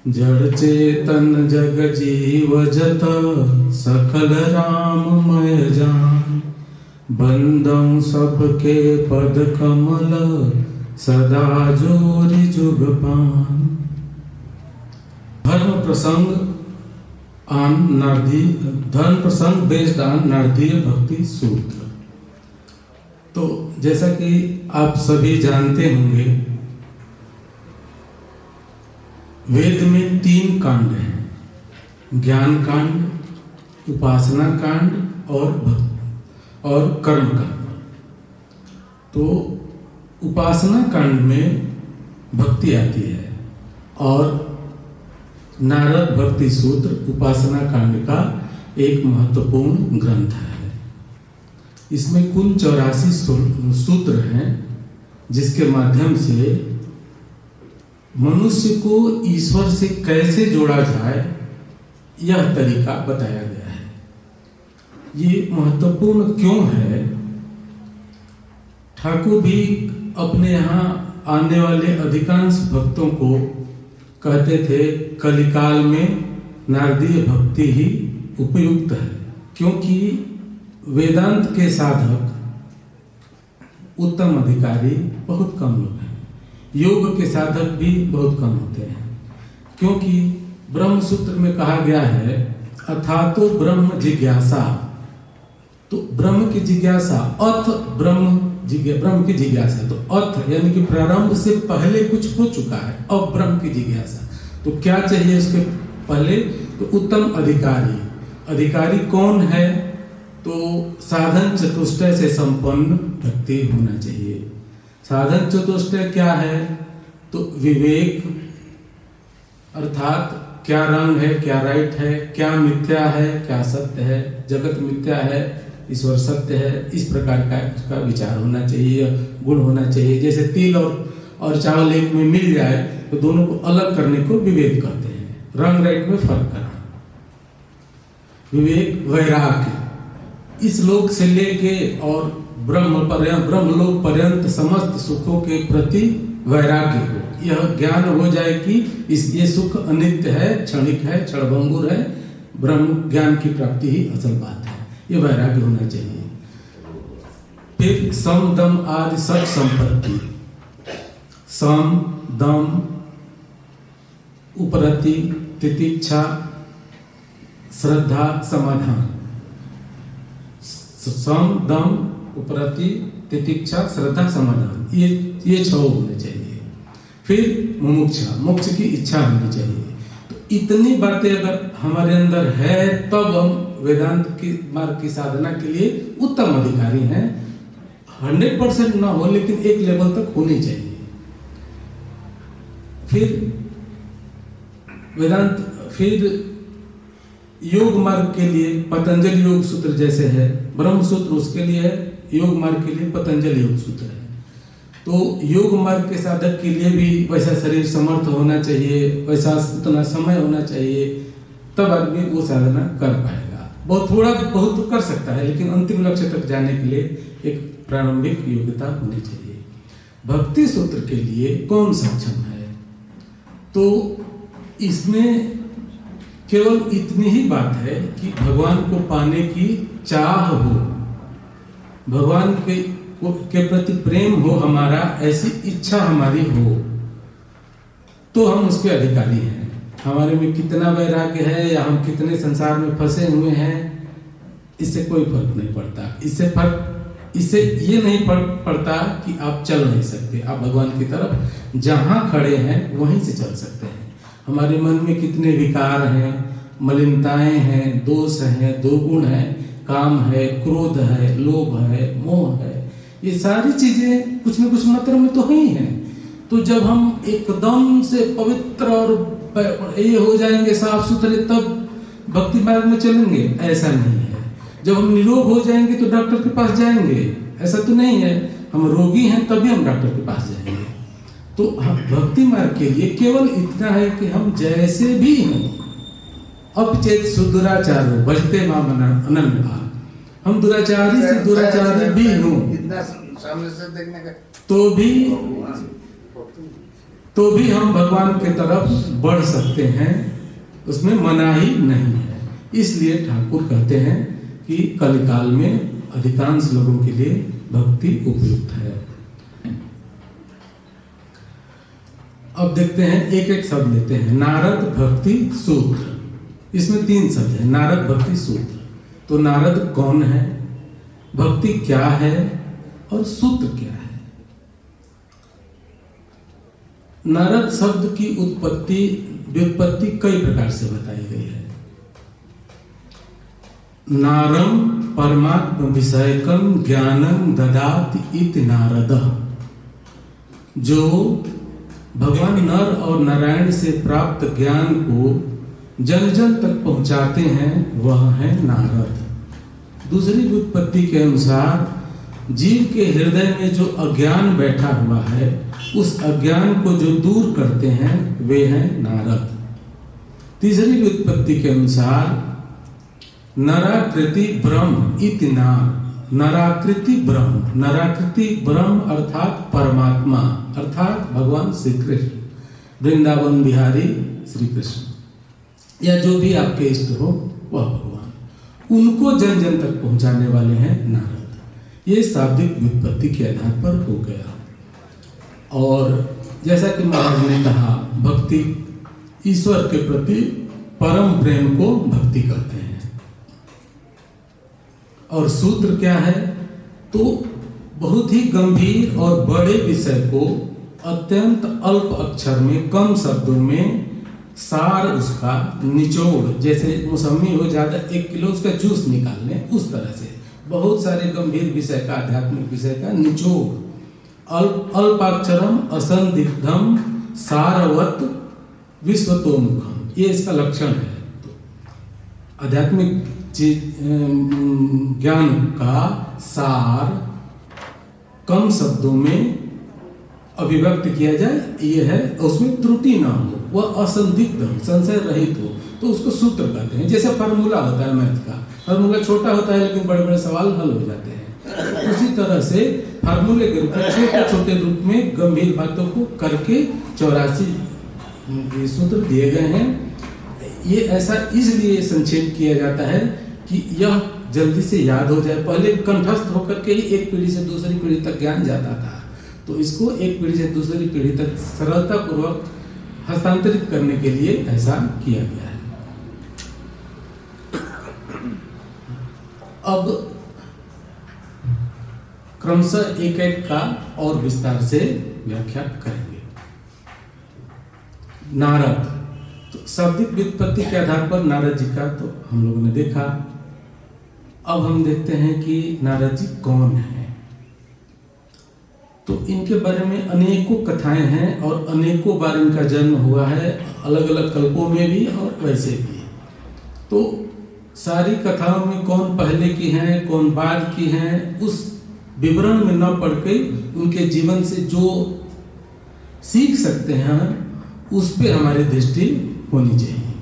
जड़ चेतन जग जीव जत सकल राममय जान। बंदं सबके पद कमल सदा जोरि जुग पान। धर्म प्रसंग बेस्ड ऑन नारदीय भक्ति सूत्र। तो जैसा कि आप सभी जानते होंगे, वेद में 3 कांड हैं, ज्ञान कांड, उपासना कांड और कर्म कांड। तो उपासना कांड में भक्ति आती है और नारद भक्ति सूत्र उपासना कांड का एक महत्वपूर्ण ग्रंथ है। इसमें कुल 84 सूत्र हैं, जिसके माध्यम से मनुष्य को ईश्वर से कैसे जोड़ा जाए यह तरीका बताया गया है। ये महत्वपूर्ण क्यों है? ठाकुर भी अपने यहाँ आने वाले अधिकांश भक्तों को कहते थे कलिकाल में नारदीय भक्ति ही उपयुक्त है, क्योंकि वेदांत के साधक उत्तम अधिकारी बहुत कम लोग हैं, योग के साधक भी बहुत कम होते हैं। क्योंकि ब्रह्म सूत्र में कहा गया है अथातो ब्रह्म जिज्ञासा। तो ब्रह्म की जिज्ञासा, अथ ब्रह्म की जिज्ञासा। तो अथ यानी कि प्रारंभ से पहले कुछ हो चुका है, अब ब्रह्म की जिज्ञासा। तो क्या चाहिए उसके पहले? तो उत्तम अधिकारी। अधिकारी कौन है? तो साधन चतुष्टय से संपन्न व्यक्ति होना चाहिए। साधन चतुष्टय क्या है? तो विवेक, अर्थात क्या रंग है, क्या राइट है, क्या मिथ्या है, क्या सत्य है, जगत मिथ्या है, ईश्वर सत्य है, इस प्रकार का उसका विचार होना चाहिए, गुण होना चाहिए। जैसे तिल और चावल एक में मिल जाए तो दोनों को अलग करने को विवेक कहते हैं, रंग राइट में फर्क करना। विवेक, वैराग्य, इस लोक से लेके और ब्रह्मलोक पर्यंत समस्त सुखों के प्रति वैराग्य हो। यह ज्ञान हो जाए कि ये सुख अनित्य है, क्षणिक है, क्षणभंगुर है, ब्रह्म ज्ञान की प्राप्ति ही असल बात है। ये वैराग्य होना चाहिए। फिर सम दम आदि सब संपत्ति, सम दम उपरति तितिक्षा श्रद्धा समाधान। सम दम उपरति तितिक्षा श्रद्धा समाधान, ये 6 होने चाहिए। फिर मुमुक्षा, मोक्ष की इच्छा होनी चाहिए। तो इतनी बातें अगर हमारे अंदर है तब हम वेदांत की मार्ग की साधना के लिए उत्तम अधिकारी हैं। 100% ना हो लेकिन एक लेवल तक होनी चाहिए। फिर वेदांत, फिर योग मार्ग के लिए पतंजलि योग सूत्र जैसे है, ब्रह्म सूत्र उसके लिए है, योग मार्ग के लिए पतंजलि योग सूत्र है। तो योग मार्ग के साधक के लिए भी वैसा शरीर समर्थ होना चाहिए, वैसा उतना समय होना चाहिए, तब आदमी वो साधना कर पाएगा। बहुत थोड़ा बहुत तो कर सकता है, लेकिन अंतिम लक्ष्य तक जाने के लिए एक प्रारंभिक योग्यता होनी चाहिए। भक्ति सूत्र के लिए कौन सक्षम है? तो इसमें केवल इतनी ही बात है कि भगवान को पाने की चाह हो, भगवान के प्रति प्रेम हो हमारा, ऐसी इच्छा हमारी हो, तो हम उसके अधिकारी हैं। हमारे में कितना वैराग्य है या हम कितने संसार में फंसे हुए हैं, इससे कोई फर्क नहीं पड़ता। इससे ये नहीं पड़ता कि आप चल नहीं सकते। आप भगवान की तरफ जहां खड़े हैं वहीं से चल सकते हैं। हमारे मन में कितने विकार हैं, मलिनताएं हैं, दोष हैं, दुर्गुण हैं, काम है, क्रोध है, लोभ है, मोह है, ये सारी चीजें कुछ न कुछ मात्रा में तो ही हैं। तो जब हम एकदम से पवित्र और ये हो जाएंगे साफ सुथरे तब भक्ति मार्ग में चलेंगे, ऐसा नहीं है। जब हम निरोग हो जाएंगे तो डॉक्टर के पास जाएंगे, ऐसा तो नहीं है। हम रोगी हैं तभी हम डॉक्टर के पास जाएंगे। तो भक्ति मार्ग के लिए केवल इतना है कि हम जैसे भी हों, अपचेत सुदुराचार हो भजते मां अनन्य भाव, हम दुराचारी से दुराचारी भी हों इतना सामने से देखने का तो भी तो भी हम भगवान के तरफ बढ़ सकते हैं, उसमें मनाही नहीं है। इसलिए ठाकुर कहते हैं कि कलिकाल में अधिकांश लोगों के लिए भक्ति उपयुक्त है। अब देखते हैं, एक एक शब्द लेते हैं। नारद भक्ति सूत्र, इसमें 3 शब्द है। नारद भक्ति सूत्र, तो नारद कौन है, भक्ति क्या है और सूत्र क्या है। नारद शब्द की व्युत्पत्ति कई प्रकार से बताई गई है। नारम परमात्म विषयकम ज्ञानम ददाति इति नारदः, जो भगवान नर और नारायण से प्राप्त ज्ञान को जन जन तक पहुंचाते हैं, वह है नारद। दूसरी व्युत्पत्ति के अनुसार जीव के हृदय में जो अज्ञान बैठा हुआ है, उस अज्ञान को जो दूर करते हैं, वे हैं नारद। तीसरी व्युत्पत्ति के अनुसार नराकृति ब्रह्म इति नार, नराकृति ब्रह्म, नराकृति ब्रह्म अर्थात परमात्मा, अर्थात भगवान श्री कृष्ण, वृंदावन बिहारी श्री कृष्ण, या जो भी आपके इष्ट हो वह भगवान, उनको जन जन तक पहुंचाने वाले हैं नारद। ये शाब्दिक व्युत्पत्ति के आधार पर हो गया। और जैसा कि महाराज ने कहा, भक्ति ईश्वर के प्रति परम प्रेम को भक्ति कहते हैं। और सूत्र क्या है, तो बहुत ही गंभीर और बड़े विषय को अत्यंत अल्प अक्षर में, कम शब्दों में सार, उसका निचोड़, जैसे मौसमी हो ज्यादा 1 किलो उसका जूस निकालने, उस तरह से बहुत सारे गंभीर विषय का, आध्यात्मिक विषय का निचोड़, अल्पाक्षरम असंदिग्धम सारवत विश्वतोमुखम, ये इसका लक्षण है। तो आध्यात्मिक ज्ञान का सार कम शब्दों में अभिव्यक्त किया जाए, ये है, उसमें त्रुटि ना हो, वह असंदिग्ध, संशय रहित हो, तो उसको सूत्र कहते हैं। जैसे फार्मूला होता है मैथ का, फार्मूला छोटा होता है लेकिन बड़े बड़े सवाल हल हो जाते हैं। उसी तरह से फार्मूले के रूप में छोटे छोटे रूप में गंभीर बातों को करके 84 सूत्र दिए गए हैं। ये ऐसा इसलिए संक्षेप किया जाता है कि यह जल्दी से याद हो जाए। पहले कंठस्थ होकर के ही एक पीढ़ी से दूसरी पीढ़ी तक ज्ञान जाता था, तो इसको एक पीढ़ी से दूसरी पीढ़ी तक सरलता पूर्वक हस्तांतरित करने के लिए ऐसा किया गया है। अब क्रमशः एक एक का और विस्तार से व्याख्या करेंगे। नारद, तो शाब्दिक व्युत्पत्ति के आधार पर नारद जी का तो हम लोगों ने देखा। अब हम देखते हैं कि नारद जी कौन है। तो इनके बारे में अनेकों कथाएं हैं और अनेकों बार इनका जन्म हुआ है, अलग अलग कल्पों में भी और वैसे भी। तो सारी कथाओं में कौन पहले की हैं, कौन बाद की हैं, उस विवरण में न पढ़ के उनके जीवन से जो सीख सकते हैं उस पे हमारी दृष्टि होनी चाहिए।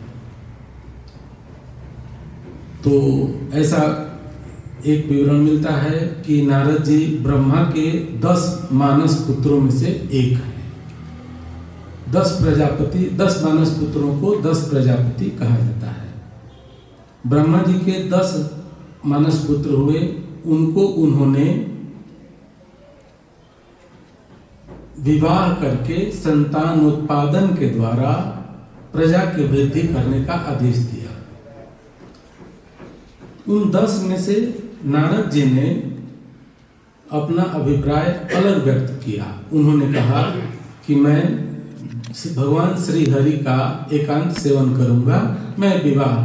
तो ऐसा एक विवरण मिलता है कि नारद जी ब्रह्मा के 10 मानस पुत्रों में से एक है। 10 प्रजापति, 10 मानस पुत्रों को 10 प्रजापति कहा जाता है। ब्रह्मा जी के 10 मानस पुत्र हुए, उनको उन्होंने विवाह करके संतानोत्पादन के द्वारा प्रजा की वृद्धि करने का आदेश दिया। उन 10 में से नारद जी ने अपना अभिप्राय अलग व्यक्त किया। उन्होंने कहा कि मैं भगवान श्री हरि का एकांत सेवन करूंगा, मैं विवाह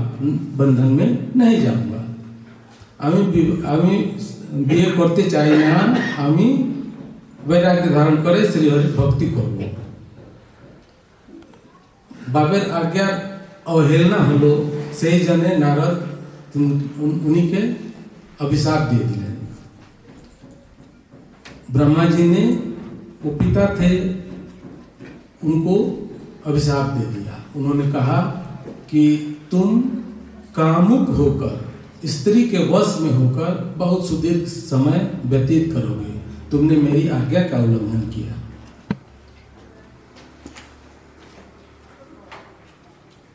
बंधन में नहीं जाऊंगा। আমি বিয়ে করতে চাই না, আমি বৈরাগ্য ধারণ করে শ্রীহরি ভক্তি করব। বাপের আজ্ঞার অবহেলনা হলো, সেই জন্য নারদ উনিকে अभिशाप दे दिया। ब्रह्मा जी ने, वो पिता थे, उनको अभिशाप दे दिया। उन्होंने कहा कि तुम कामुक होकर, स्त्री के वश में होकर बहुत सुदीर्घ समय व्यतीत करोगे, तुमने मेरी आज्ञा का उल्लंघन किया।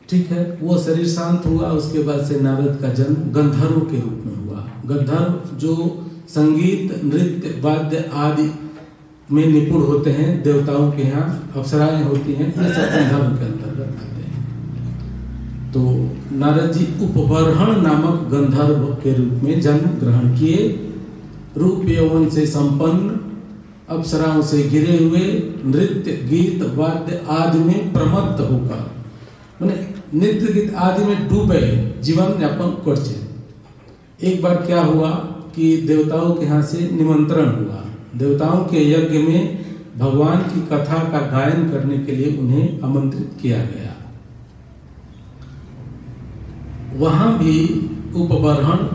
ठीक है, वो शरीर शांत हुआ। उसके बाद से नारद का जन्म गंधर्व के रूप में हुआ। गंधर्व जो संगीत, नृत्य, वाद्य आदि में निपुण होते हैं, देवताओं के यहाँ अप्सराएं होती हैं, ये सब गंधर्व के अंतर्गत आते हैं। तो नारद जी उपबर्हण नामक गंधर्व के रूप में जन्म ग्रहण किए। रूप यौवन से संपन्न, अप्सराओं से घिरे हुए, नृत्य, गीत, वाद्य आदि में प्रमत्त होकर, माने नृत्य गीत आदि में डूबे जीवन यापन करते। एक बार क्या हुआ कि देवताओं के यहाँ से निमंत्रण हुआ। देवताओं के यज्ञ में भगवान की कथा का गायन करने के लिए उन्हें आमंत्रित किया गया। वहां भी उपबर्हण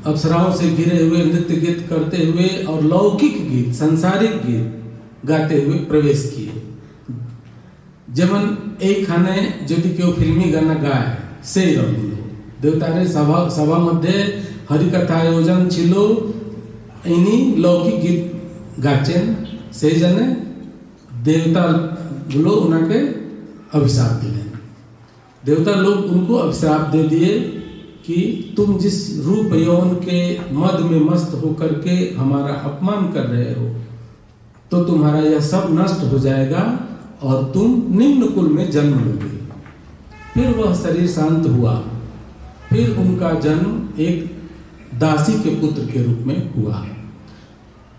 अप्सराओं से घिरे हुए, नृत्य गीत करते हुए और लौकिक गीत, सांसारिक गीत गाते हुए प्रवेश किए। जेमन एक खाने यदि केउ फिल्मी गाना गाए से रमिलो, देवतारे सभा मध्य हरिकथा आयोजन छिलो, इनी लौकिक गीत गाचेन से जने देवता गुलो उनके अभिशाप दिले। देवता लोग उनको अभिशाप दे दिए कि तुम जिस रूप यौवन के मद में मस्त होकर के हमारा अपमान कर रहे हो, तो तुम्हारा यह सब नष्ट हो जाएगा और तुम निम्न कुल में जन्म लोगे। फिर वह शरीर शांत हुआ। फिर उनका जन्म एक दासी के पुत्र के रूप में हुआ।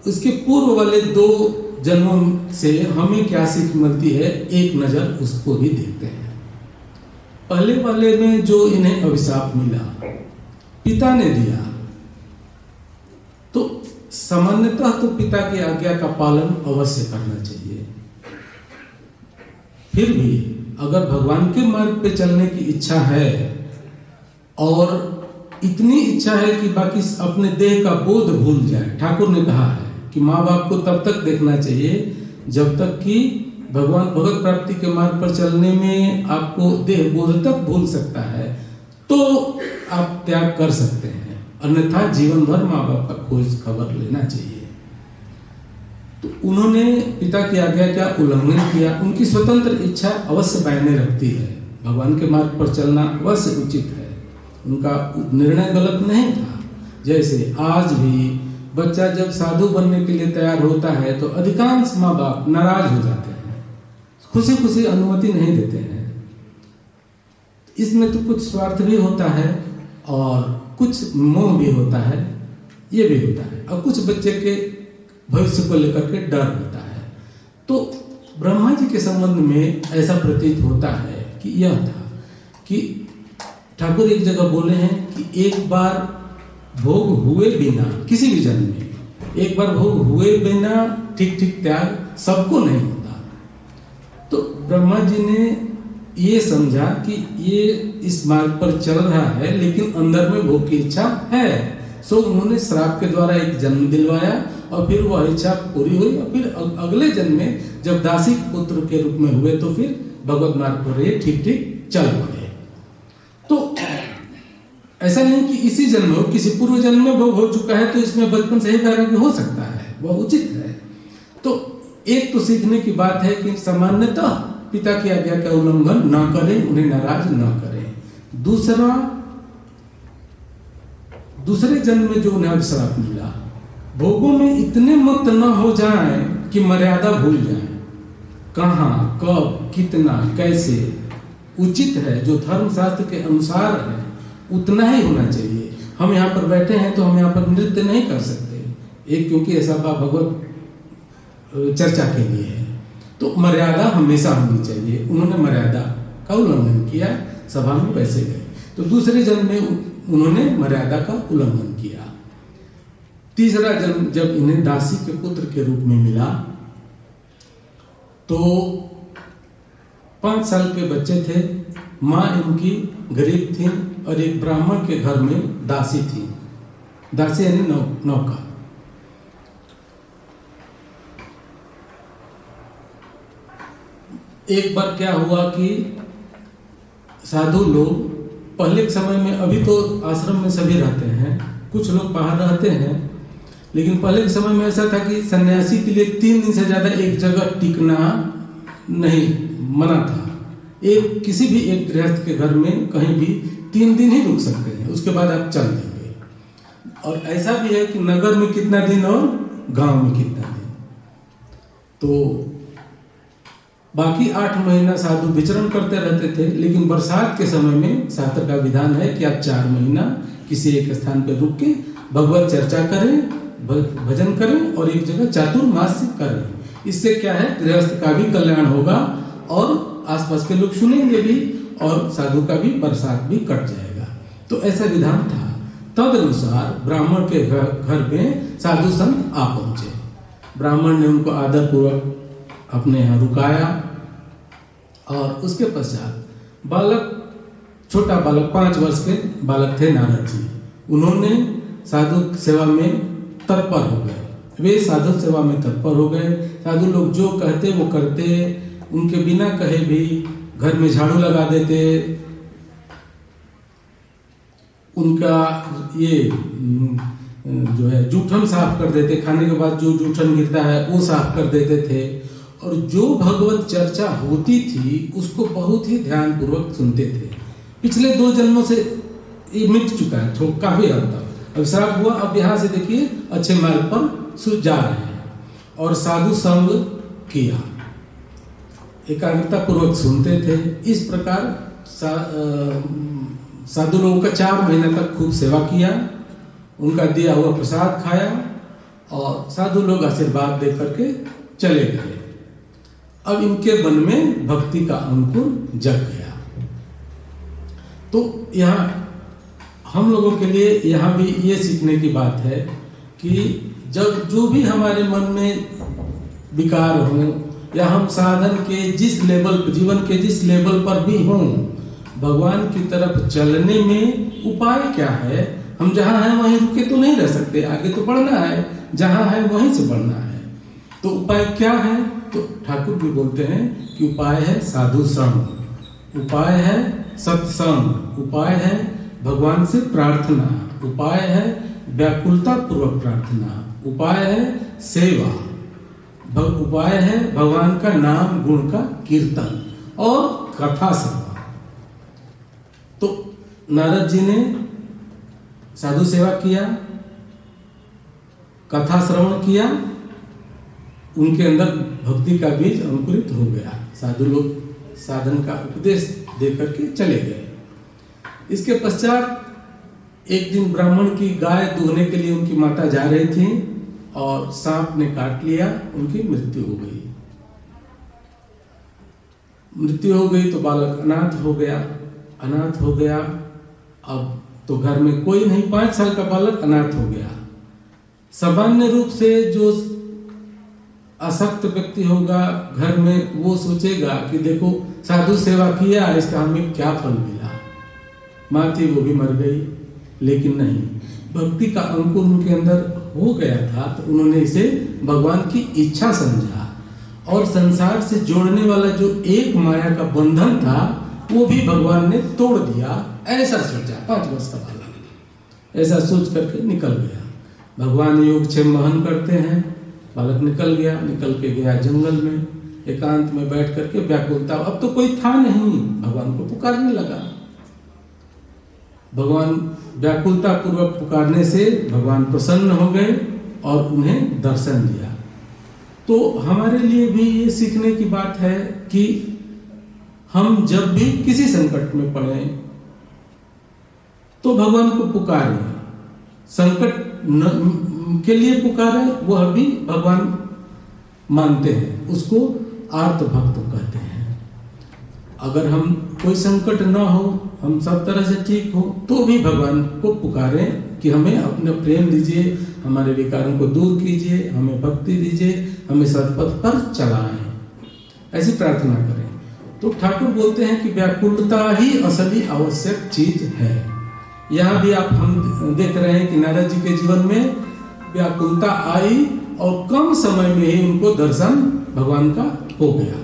उसके पूर्व वाले 2 जन्मों से हमें क्या सीख मिलती है, एक नजर उसको ही देखते हैं। पहले वाले में जो इन्हें अभिशाप मिला, पिता ने दिया, तो सामान्यतः तो पिता की आज्ञा का पालन अवश्य करना चाहिए। फिर भी अगर भगवान के मार्ग पे चलने की इच्छा है और इतनी इच्छा है कि बाकी अपने देह का बोध भूल जाए, ठाकुर ने कहा है कि माँ बाप को तब तक देखना चाहिए जब तक कि भगवान भगवत प्राप्ति के मार्ग पर चलने में आपको देह बोध तक भूल सकता है, तो आप त्याग कर सकते हैं। अन्यथा जीवन भर माँ बाप का खोज खबर लेना चाहिए। तो उन्होंने पिता की आज्ञा का उल्लंघन किया। उनकी स्वतंत्र इच्छा अवश्य मायने रखती है। भगवान के मार्ग पर चलना अवश्य उचित है। उनका निर्णय गलत नहीं था। जैसे आज भी बच्चा जब साधु बनने के लिए तैयार होता है तो अधिकांश माँ बाप नाराज हो जाते हैं, खुशी खुशी अनुमति नहीं देते हैं। इसमें तो कुछ स्वार्थ भी होता है और कुछ मोह भी होता है, ये भी होता है, और कुछ बच्चे के भविष्य को लेकर के डर होता है। तो ब्रह्मा जी के संबंध में ऐसा प्रतीत होता है कि यह था कि ठाकुर एक जगह बोले हैं कि एक बार भोग हुए बिना, किसी भी जन्म में एक बार भोग हुए बिना ठीक ठीक त्याग सबको नहीं होता। तो ब्रह्मा जी ने ये समझा कि ये इस मार्ग पर चल रहा है लेकिन अंदर में भोग की इच्छा है, सो उन्होंने श्राप के द्वारा एक जन्म दिलवाया और फिर वह इच्छा पूरी हुई। और फिर अगले जन्म में जब दासी पुत्र के रूप में हुए तो फिर भगवत मार्ग पर ये ठीक ठीक चल पड़े। तो ऐसा नहीं कि इसी जन्म में, किसी पूर्व जन्म में भोग हो चुका है तो इसमें बचपन से ही वैराग्य हो सकता है, वह उचित है। तो एक तो सीखने की बात है कि सामान्यतः पिता की आज्ञा का उल्लंघन न करें, उन्हें नाराज न करें। दूसरे जन्म में जो उन्हें अभिशाप मिला, भोगों में इतने मत न हो जाएं कि मर्यादा भूल जाएं। कहाँ, कब, कितना, कैसे उचित है, जो धर्म शास्त्र के अनुसार है उतना ही होना चाहिए। हम यहाँ पर बैठे हैं तो हम यहाँ पर नृत्य नहीं कर सकते, एक क्योंकि ऐसा भगवत चर्चा के लिए है, तो मर्यादा हमेशा होनी चाहिए। उन्होंने मर्यादा का उल्लंघन किया, सभा में बैसे गए। तो दूसरे जन्म में उन्होंने मर्यादा का उल्लंघन किया। तीसरा जन्म जब इन्हें दासी के पुत्र के रूप में मिला तो 5 साल के बच्चे थे, माँ इनकी गरीब थी और एक ब्राह्मण के घर में दासी थी। दासी यानी नौका। एक बार क्या हुआ कि साधु लोग पहले के समय में, अभी तो आश्रम में सभी रहते हैं, कुछ लोग बाहर रहते हैं, लेकिन पहले के समय में ऐसा था कि सन्यासी के लिए 3 दिन से ज्यादा एक जगह टिकना नहीं, मना था। एक किसी भी एक गृहस्थ के घर में कहीं भी 3 दिन ही रुक सकते हैं, उसके बाद आप चल देंगे। और ऐसा भी है कि नगर में कितना दिन और गांव में कितना दिन। तो बाकी 8 महीना साधु विचरण करते रहते थे, लेकिन बरसात के समय में शास्त्र का विधान है कि आप 4 महीना किसी एक स्थान पर रुक के भगवत चर्चा करें, भजन करें और एक जगह चातुर्मास्य करें। इससे क्या है, गृहस्थ का भी कल्याण होगा और आसपास के लोग सुनेंगे भी और साधु का भी बरसात भी कट जाएगा। तो ऐसा विधान था। तद अनुसार ब्राह्मण के घर में साधु संत आ पहुंचे। ब्राह्मण ने उनको आदर पूर्वक अपने यहाँ रुकाया और उसके पश्चात बालक, छोटा बालक 5 वर्ष के बालक थे नारद जी, उन्होंने साधु सेवा में तत्पर हो गए। वे साधु सेवा में तत्पर हो गए। साधु लोग जो कहते वो करते, उनके बिना कहे भी घर में झाड़ू लगा देते, उनका ये जो है जूठन साफ कर देते, खाने के बाद जो जूठन गिरता है वो साफ कर देते थे। और जो भगवत चर्चा होती थी उसको बहुत ही ध्यान पूर्वक सुनते थे। पिछले 2 जन्मों से ये मिट चुका है, तो काफी हद तक अब श्राप हुआ। अब यहाँ से देखिए अच्छे मार्ग पर जा रहे हैं। और साधु संग किया, एकाग्रता पूर्वक सुनते थे। इस प्रकार साधु लोगों का 4 महीने तक खूब सेवा किया, उनका दिया हुआ प्रसाद खाया और साधु लोग आशीर्वाद दे करके चले गए। अब इनके मन में भक्ति का अंकुर जग गया। तो यहाँ हम लोगों के लिए यहाँ भी ये सीखने की बात है कि जब जो भी हमारे मन में विकार हो या हम साधन के जिस लेवल, जीवन के जिस लेवल पर भी हों, भगवान की तरफ चलने में उपाय क्या है। हम जहाँ हैं वहीं रुके तो नहीं रह सकते, आगे तो बढ़ना है, जहाँ है वहीं से बढ़ना है। तो उपाय क्या है, तो ठाकुर भी बोलते हैं कि उपाय है साधु संग, उपाय है सत्संग, उपाय है भगवान से प्रार्थना, उपाय है व्याकुलता पूर्वक प्रार्थना, उपाय है सेवा, उपाय है भगवान का नाम गुण का कीर्तन और कथा श्रवण। तो नारद जी ने साधु सेवा किया, कथा श्रवण किया, उनके अंदर भक्ति का बीज अंकुरित हो गया। साधु लोग साधन का उपदेश देकर के चले गए। इसके पश्चात एक दिन ब्राह्मण की गाय दूहने के लिए उनकी माता जा रही थी और सांप ने काट लिया, उनकी मृत्यु हो गई। मृत्यु हो गई तो बालक अनाथ हो गया। अनाथ हो गया, अब तो घर में कोई नहीं, 5 साल का बालक अनाथ हो गया। सामान्य रूप से जो असक्त व्यक्ति होगा घर में, वो सोचेगा कि देखो साधु सेवा किया, इसका हमें क्या फल मिला। माँ थी वो भी मर गई, लेकिन नहीं, भक्ति का अंकुर उनके अंदर हो गया था तो उन्होंने इसे भगवान की इच्छा समझा और संसार से जोड़ने वाला जो एक माया का बंधन था वो भी भगवान ने तोड़ दिया। ऐसा सोचा 5 वर्ष का बालक, ऐसा सोच करके निकल गया। भगवान योगक्षेम महन करते हैं। बालक निकल गया, निकल के गया जंगल में, एकांत में बैठ करके व्याकुलता, अब तो कोई था नहीं, भगवान को पुकारने लगा। भगवान व्याकुलता पूर्वक पुकारने से भगवान प्रसन्न हो गए और उन्हें दर्शन दिया। तो हमारे लिए भी ये सीखने की बात है कि हम जब भी किसी संकट में पड़े तो भगवान को पुकारें, संकट के लिए पुकारें, वह भी भगवान मानते हैं, उसको आर्त भक्त कहते हैं। अगर हम कोई संकट ना हो, हम सब तरह से ठीक हो, तो भी भगवान को पुकारें कि हमें अपना प्रेम दीजिए, हमारे विकारों को दूर कीजिए, हमें भक्ति दीजिए, हमें सत्पथ पर चलाएं, ऐसी प्रार्थना करें। तो ठाकुर बोलते हैं कि व्याकुलता ही असली आवश्यक चीज है। यहाँ भी आप हम देख रहे हैं कि नारद जी के जीवन में व्याकुलता आई और कम समय में ही उनको दर्शन भगवान का हो गया।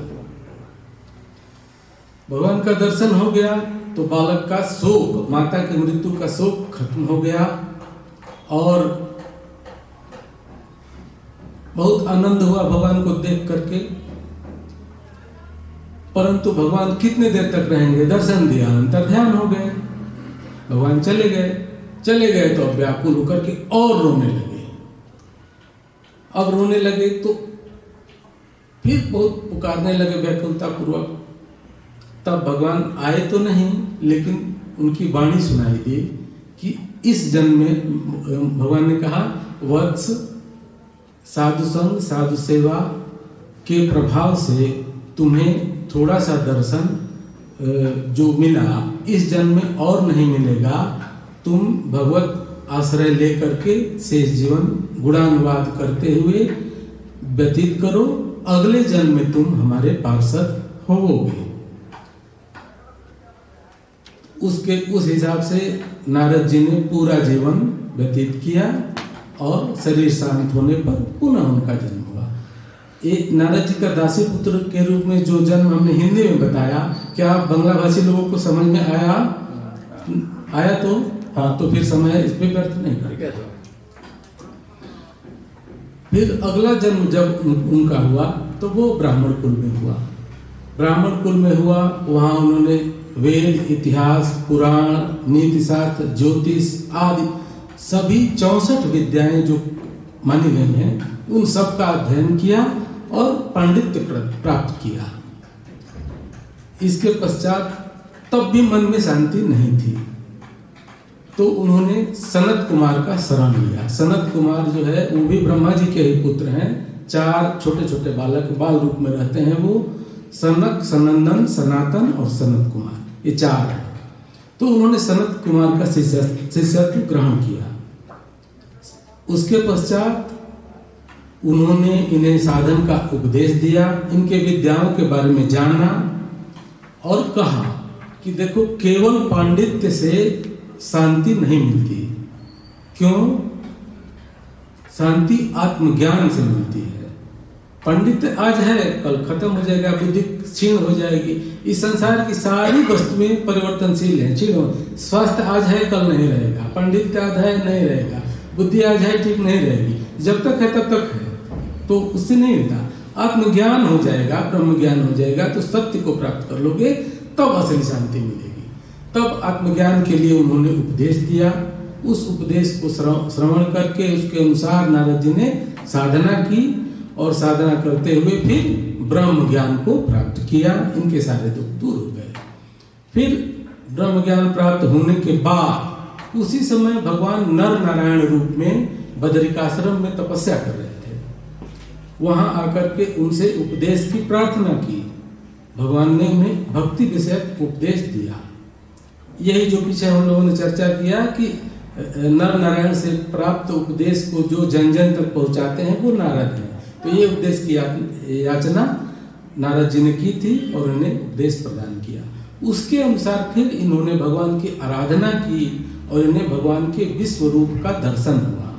भगवान का दर्शन हो गया तो बालक का शोक, माता की मृत्यु का शोक खत्म हो गया और बहुत आनंद हुआ भगवान को देख करके। परंतु भगवान कितने देर तक रहेंगे, दर्शन दिया, अंतर्ध्यान हो गए, भगवान चले गए तो अब व्याकुल होकर के और रोने लगे। अब रोने लगे तो फिर बहुत पुकारने लगे व्याकुलता पूर्वक। तब भगवान आए तो नहीं, लेकिन उनकी वाणी सुनाई दी कि इस जन्म में भगवान ने कहा, वत्स साधु संग साधु सेवा के प्रभाव से तुम्हें थोड़ा सा दर्शन जो मिला, इस जन्म में और नहीं मिलेगा। तुम भगवत आश्रय लेकर के शेष जीवन गुणानुवाद करते हुए व्यतीत करो, अगले जन्म में तुम हमारे पार्षद होवोगे। उस हिसाब से नारद जी ने पूरा जीवन व्यतीत किया और शरीर शांत होने पर पुनः उनका जन्म हुआ। एक नारद जी का दासी पुत्र के रूप में जो जन्म हमने हिंदी में बताया, क्या बांग्ला भाषी लोगों को समझ में आया तो हाँ, तो फिर समय इस पे व्यर्थ नहीं करेगा। फिर अगला जन्म जब उनका हुआ तो वो ब्राह्मण कुल में हुआ। ब्राह्मण कुल में हुआ, वहाँ उन्होंने वेद, इतिहास, पुराण, नीति शास्त्र, ज्योतिष आदि सभी 64 विद्याएं जो मानी गई हैं, उन सब का अध्ययन किया और पांडित्य प्राप्त किया। इसके पश्चात तब भी मन में शांति नहीं थी, तो उन्होंने सनत कुमार का शरण लिया। सनत कुमार जो है वो भी ब्रह्मा जी के ही पुत्र हैं। 4 छोटे छोटे बालक बाल रूप में रहते हैं वो, सनक, सनंदन, सनातन और सनत कुमार, ये 4 हैं। तो उन्होंने सनत कुमार का शिष्यत्व ग्रहण किया। उसके पश्चात उन्होंने इन्हें साधन का उपदेश दिया, इनके विद्याओं के बारे में जाना और कहा कि देखो, केवल पांडित्य से शांति नहीं मिलती। क्यों? शांति आत्मज्ञान से मिलती है। पंडित आज है, कल खत्म हो जाएगा, बुद्धि क्षीण हो जाएगी। इस संसार की सारी वस्तुएं परिवर्तनशील हैं, क्षीण हो। स्वास्थ्य आज है, कल नहीं रहेगा। पंडित आज है, नहीं रहेगा। बुद्धि आज है, ठीक नहीं रहेगी। जब तक है तब तक है, तो उससे नहीं रहता। आत्मज्ञान हो जाएगा, ब्रह्म ज्ञान हो जाएगा, तो सत्य को प्राप्त कर लोगे, तब असली शांति मिलेगी। तब आत्मज्ञान के लिए उन्होंने उपदेश दिया। उस उपदेश को श्रवण करके उसके अनुसार नारद जी ने साधना की और साधना करते हुए फिर ब्रह्म ज्ञान को प्राप्त किया। इनके सारे दुख दूर हो गए। फिर ब्रह्म ज्ञान प्राप्त होने के बाद उसी समय भगवान नर नारायण रूप में बदरिकाश्रम में तपस्या कर रहे थे। वहां आकर के उनसे उपदेश की प्रार्थना की। भगवान ने उन्हें भक्ति विषयक उपदेश दिया। यही जो पीछे हम लोगों ने चर्चा किया कि नर नारायण से प्राप्त उपदेश को जो जन जन तक पहुंचाते हैं वो नारद हैं। तो ये उपदेश की याचना नारद जी ने की थी और उन्हें उपदेश प्रदान किया। उसके अनुसार फिर इन्होंने भगवान की आराधना की और इन्हें भगवान के विश्व रूप का दर्शन हुआ।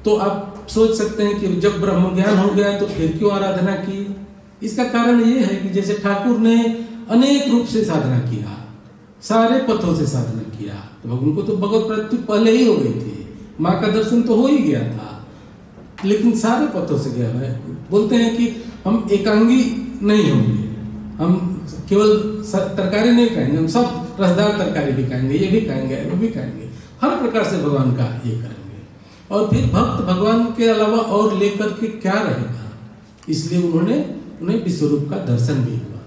तो आप सोच सकते हैं कि जब ब्रह्म ज्ञान हो गया तो फिर क्यों आराधना की? इसका कारण ये है कि जैसे ठाकुर ने अनेक रूप से साधना किया, सारे पथों से साधना किया, तो उनको तो भगवत प्राप्ति पहले ही हो गई थी, माँ का दर्शन तो हो ही गया था, लेकिन सारे पथों से गया है। बोलते हैं कि हम एकांगी नहीं होंगे, हम केवल तरकारी नहीं खाएंगे, हम सब रसदार तरकारी भी खाएंगे, ये भी खाएंगे, वो भी खाएंगे, हर प्रकार से भगवान का ये करेंगे। और फिर भक्त भगवान के अलावा और लेकर के क्या रहेगा, इसलिए उन्हें विश्वरूप का दर्शन भी हुआ।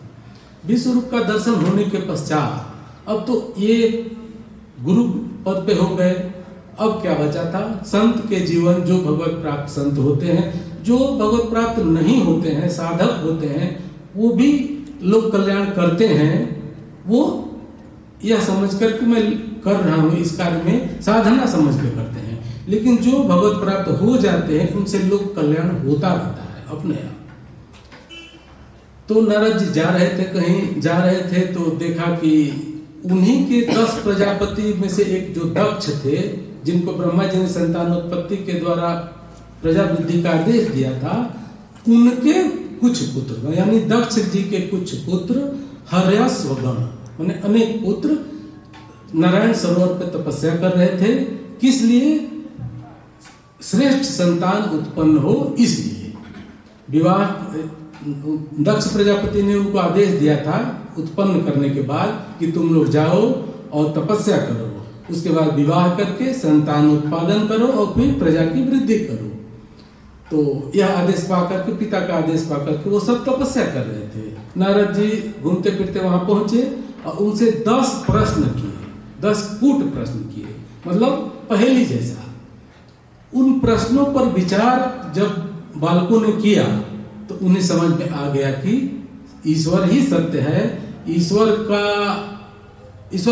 विश्वरूप का दर्शन होने के पश्चात अब तो ये गुरु पद पे हो गए। अब क्या बचा था? संत के जीवन, जो भगवत प्राप्त संत होते हैं, जो भगवत प्राप्त नहीं होते हैं, साधक होते हैं, वो भी लोक कल्याण करते हैं। वो यह समझकर कि मैं कर रहा हूँ इस कार्य में, साधना समझ के करते हैं। लेकिन जो भगवत प्राप्त हो जाते हैं उनसे लोक कल्याण होता रहता है अपने आप। तो नारद जी जा रहे थे, कहीं जा रहे थे तो देखा कि उन्हीं के 10 प्रजापति में से एक जो दक्ष थे, जिनको ब्रह्मा जी ने संतानोत्पत्ति के द्वारा प्रजावृद्धि का आदेश दिया था, उनके कुछ पुत्र, यानी दक्ष जी के कुछ पुत्र हर्यश्वगण, माने अनेक पुत्र नारायण सरोवर पर तपस्या कर रहे थे। किस लिए? श्रेष्ठ संतान उत्पन्न हो, इसलिए। विवाह दक्ष प्रजापति ने उनको आदेश दिया था उत्पन्न करने के बाद कि तुम लोग जाओ और तपस्या करो, उसके बाद विवाह करके संतान उत्पादन करो और फिर प्रजा की वृद्धि करो। तो यह आदेश पाकर के, पिता का आदेश पाकर के वो सब तपस्या कर रहे थे। नारद जी घूमते फिरते वहां पहुंचे और उनसे 10 प्रश्न किए, 10 कूट प्रश्न किए, मतलब पहेली जैसा। उन प्रश्नों पर विचार जब बालकों ने किया तो उन्हें समझ में आ गया कि ईश्वर ही सत्य है, ईश्वर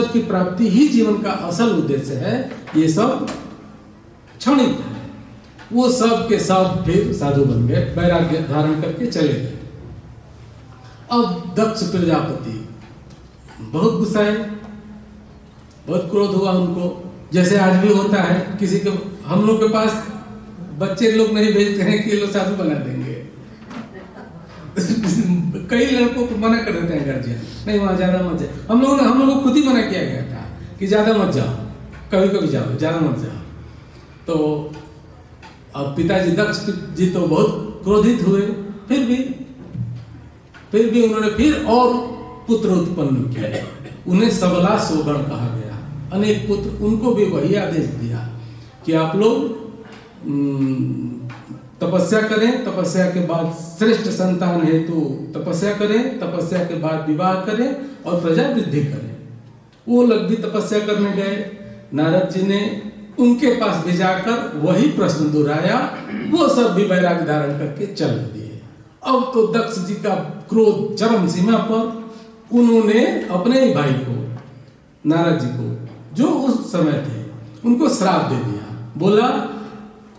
की प्राप्ति ही जीवन का असल उद्देश्य है, ये सब क्षणिक है। वो सब के सब फिर साधु बन गए, वैराग्य धारण करके चले गए। अब दक्ष प्रजापति बहुत गुस्साए, बहुत क्रोध हुआ उनको, जैसे आज भी होता है किसी के, हम लोग के पास बच्चे लोग नहीं भेजते हैं कि ये लोग साधु बना देंगे। कई लड़कों को मना कर देते हैं गार्जियन, नहीं वहां ज्यादा मत जाओ। हम लोगों को खुद ही मना किया गया था कि ज्यादा मत जाओ, कभी कभी जाओ, ज्यादा मत जाओ। तो अब पिताजी दक्ष जी तो बहुत क्रोधित हुए, फिर भी उन्होंने फिर और पुत्र उत्पन्न किए। उन्हें सबला सोगण कहा गया, अनेक पुत्र। उनको भी वही आदेश दिया कि आप लोग तपस्या करें, तपस्या के बाद श्रेष्ठ संतान हेतु तपस्या करें, तपस्या के बाद विवाह करें और प्रजा वृद्धि करें। वो लोग भी तपस्या करने गए। नारद जी ने उनके पास भी जाकर वही प्रश्न दोहराया, वो सब भी वैराग्य धारण करके चल दिए। अब तो दक्ष जी का क्रोध चरम सीमा पर। उन्होंने अपने ही भाई को, नारद जी को, जो उस समय थे, उनको श्राप दे दिया। बोला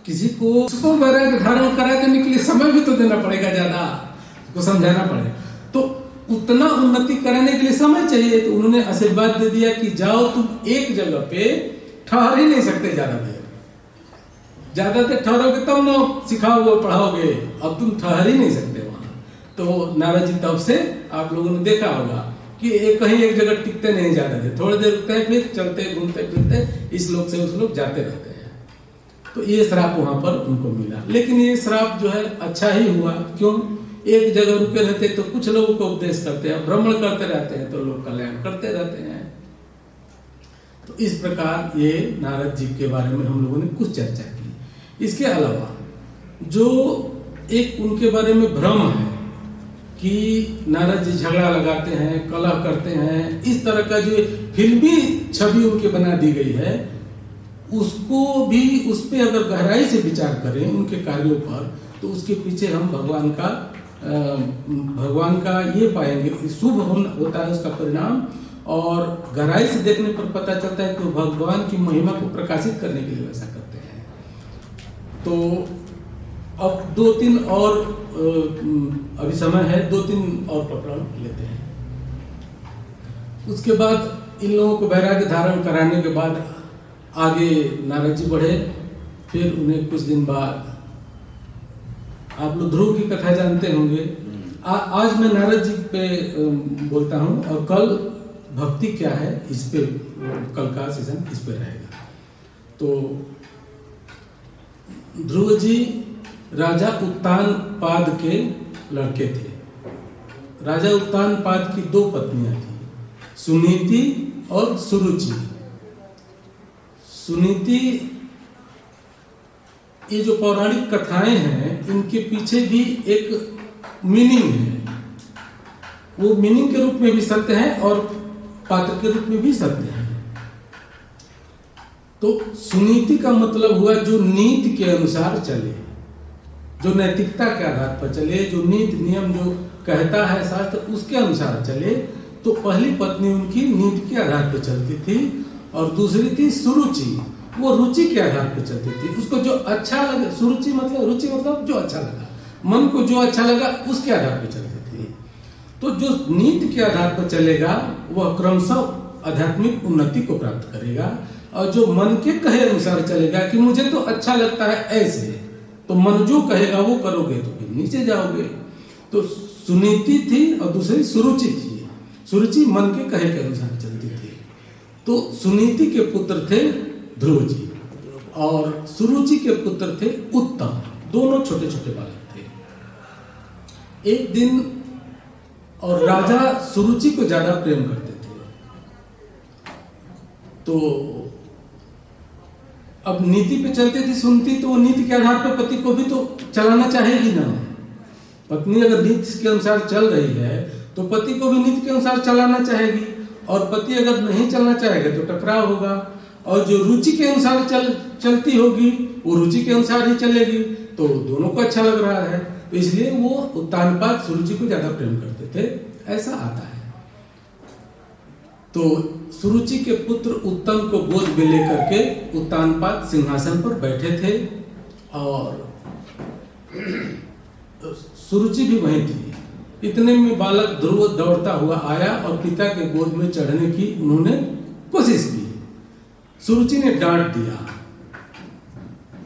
किसी को उसको वैराग्य धारण करा करने के लिए समय भी तो देना पड़ेगा, ज्यादा को समझाना पड़ेगा, तो उतना उन्नति कराने के लिए समय चाहिए। तो उन्होंने आशीर्वाद दे दिया कि जाओ, तुम एक जगह पे ठहर ही नहीं सकते ज्यादा देर ठहरोगे तब ना सिखाओगे पढ़ाओगे, अब तुम ठहर ही नहीं सकते वहां। तो नारद जी तब से आप लोगों ने देखा होगा कि कहीं एक जगह टिकते नहीं ज्यादा देर, थोड़ी देर रुकते हैं, फिर चलते घूमते फिरते इस लोक से उस लोक जाते रहते हैं। तो ये श्राप वहां पर उनको मिला, लेकिन ये श्राप जो है अच्छा ही हुआ। क्यों? एक जगह रुके रहते तो कुछ लोगों को उपदेश करते हैं, भ्रमण करते रहते हैं, तो लोग कल्याण करते रहते हैं। तो इस प्रकार ये नारद जी के बारे में हम लोगों ने कुछ चर्चा की। इसके अलावा जो एक उनके बारे में भ्रम है कि नारद जी झगड़ा लगाते हैं, कलह करते हैं, इस तरह का जो फिल्मी छवि उनके बना दी गई है, उसको भी, उस पे अगर गहराई से विचार करें उनके कार्यों पर, तो उसके पीछे हम भगवान का ये पाएंगे, शुभ होता है उसका परिणाम। और गहराई से देखने पर पता चलता है कि भगवान की महिमा को प्रकाशित करने के लिए वैसा करते हैं। तो अब 2-3 और अभी समय है, 2-3 और प्रकरण लेते हैं। उसके बाद इन लोगों को वैराग्य धारण कराने के बाद आगे नारद जी बढ़े। फिर उन्हें कुछ दिन बाद, आप लोग ध्रुव की कथा जानते होंगे। आज मैं नारद जी पे बोलता हूँ और कल भक्ति क्या है इस पे, कल का सेशन इस पे रहेगा। तो ध्रुव जी राजा उत्तानपाद के लड़के थे। राजा उत्तानपाद की 2 पत्नियां थी, सुनीति और सुरुचि। सुनीति, ये जो पौराणिक कथाएं हैं, इनके पीछे भी एक मीनिंग है। वो मीनिंग के रूप में भी सत्य है और पात्र के रूप में भी सत्य है। तो सुनीति का मतलब हुआ जो नीति के अनुसार चले, जो नैतिकता के आधार पर चले, जो नीति नियम जो कहता है शास्त्र उसके अनुसार चले। तो पहली पत्नी उनकी नीति के आधार पर चलती थी और दूसरी थी सुरुचि, वो रुचि के आधार पर चलती थी। उसको जो अच्छा लगे, सुरुचि मतलब, रुचि मतलब जो अच्छा लगा, मन को जो अच्छा लगा उसके आधार पर चलती थी। तो जो नीति के आधार पर चलेगा वह क्रमशः आध्यात्मिक उन्नति को प्राप्त करेगा, और जो मन के कहे अनुसार चलेगा कि मुझे तो अच्छा लगता है ऐसे, तो मन जो कहेगा वो करोगे तो फिर नीचे जाओगे। तो सुनीति थी और दूसरी सुरुचि थी। सुरुचि मन के कहे के अनुसार चलती थी। तो सुनीति के पुत्र थे ध्रुव जी और सुरुचि के पुत्र थे उत्तम। दोनों छोटे छोटे बालक थे। एक दिन और राजा सुरुचि को ज्यादा प्रेम करते थे, तो अब नीति पे चलते थे, सुनती तो वो नीति के आधार पर पति को भी तो चलाना चाहेगी ना। पत्नी अगर नीति के अनुसार चल रही है तो पति को भी नीति के अनुसार चलाना चाहेगी, और पति अगर नहीं चलना चाहेगा तो टकराव होगा। और जो रुचि के अनुसार चलती होगी वो रुचि के अनुसार ही चलेगी, तो दोनों को अच्छा लग रहा है, तो इसलिए वो उत्तानपाद सुरुचि को ज्यादा प्रेम करते थे, ऐसा आता है। तो सुरुचि के पुत्र उत्तम को गोद में लेकर के उत्तानपाद सिंहासन पर बैठे थे, और सुरुचि भी वहीं थी। इतने में बालक ध्रुव दौड़ता हुआ आया और पिता के गोद में चढ़ने की उन्होंने कोशिश की। सुरुचि ने डांट दिया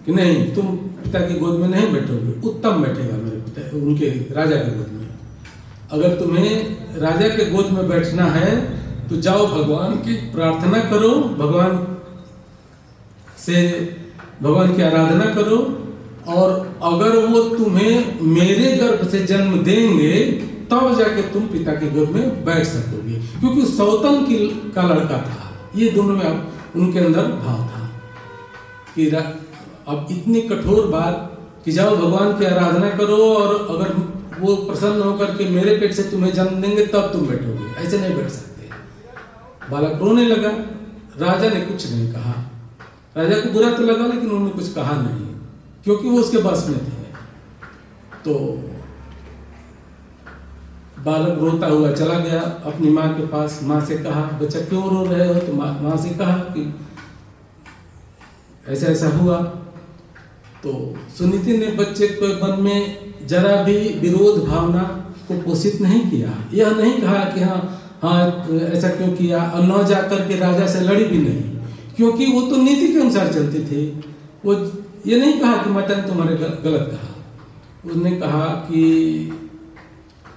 कि नहीं, तुम पिता की गोद में नहीं बैठोगे, उत्तम बैठेगा मेरे पिता, उनके राजा के गोद में। अगर तुम्हें राजा के गोद में बैठना है तो जाओ भगवान की प्रार्थना करो, भगवान की आराधना करो, और अगर वो तुम्हें मेरे गर्भ से जन्म देंगे तब जाके तुम पिता के गोद में बैठ सकोगे, क्योंकि सौतन का लड़का था। ये दोनों में उनके अंदर भाव था कि अब इतनी कठोर बात कि जाओ भगवान की आराधना करो, और अगर वो प्रसन्न होकर के मेरे पेट से तुम्हें जन्म देंगे तब तुम बैठोगे, ऐसे नहीं बैठ सकते। बालक रोने लगा, राजा ने कुछ नहीं कहा। राजा को बुरा तो लगा लेकिन उन्होंने कुछ कहा नहीं, क्योंकि वो उसके बस में थे। तो बालक रोता हुआ चला गया अपनी माँ के पास। माँ से कहा, बच्चा क्यों रो रहे हो? तो माँ से कहा कि ऐसा ऐसा हुआ। तो सुनीति ने बच्चे के मन में जरा भी विरोध भावना को पोषित नहीं किया। यह नहीं कहा कि हाँ ऐसा क्यों किया, और न जाकर के राजा से लड़ी भी नहीं, क्योंकि वो तो नीति के अनुसार चलती थी। वो ये नहीं कहा कि माता ने तुम्हारे गलत कहा। उसने कहा कि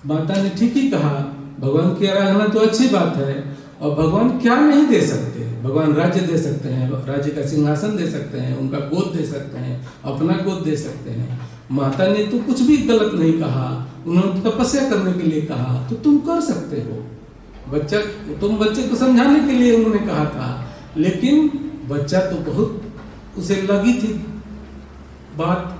माता ने ठीक ही कहा, भगवान की आराधना तो अच्छी बात है, और भगवान क्या नहीं दे सकते? भगवान राज्य दे सकते हैं, राज्य का सिंहासन दे सकते हैं, उनका गोद दे सकते हैं, अपना गोद दे सकते हैं। माता ने तो कुछ भी गलत नहीं कहा, उन्होंने तपस्या करने के लिए कहा, तो तुम कर सकते हो। तुम बच्चे को समझाने के लिए उन्होंने कहा था, लेकिन बच्चा तो बहुत उसे लगी थी बात।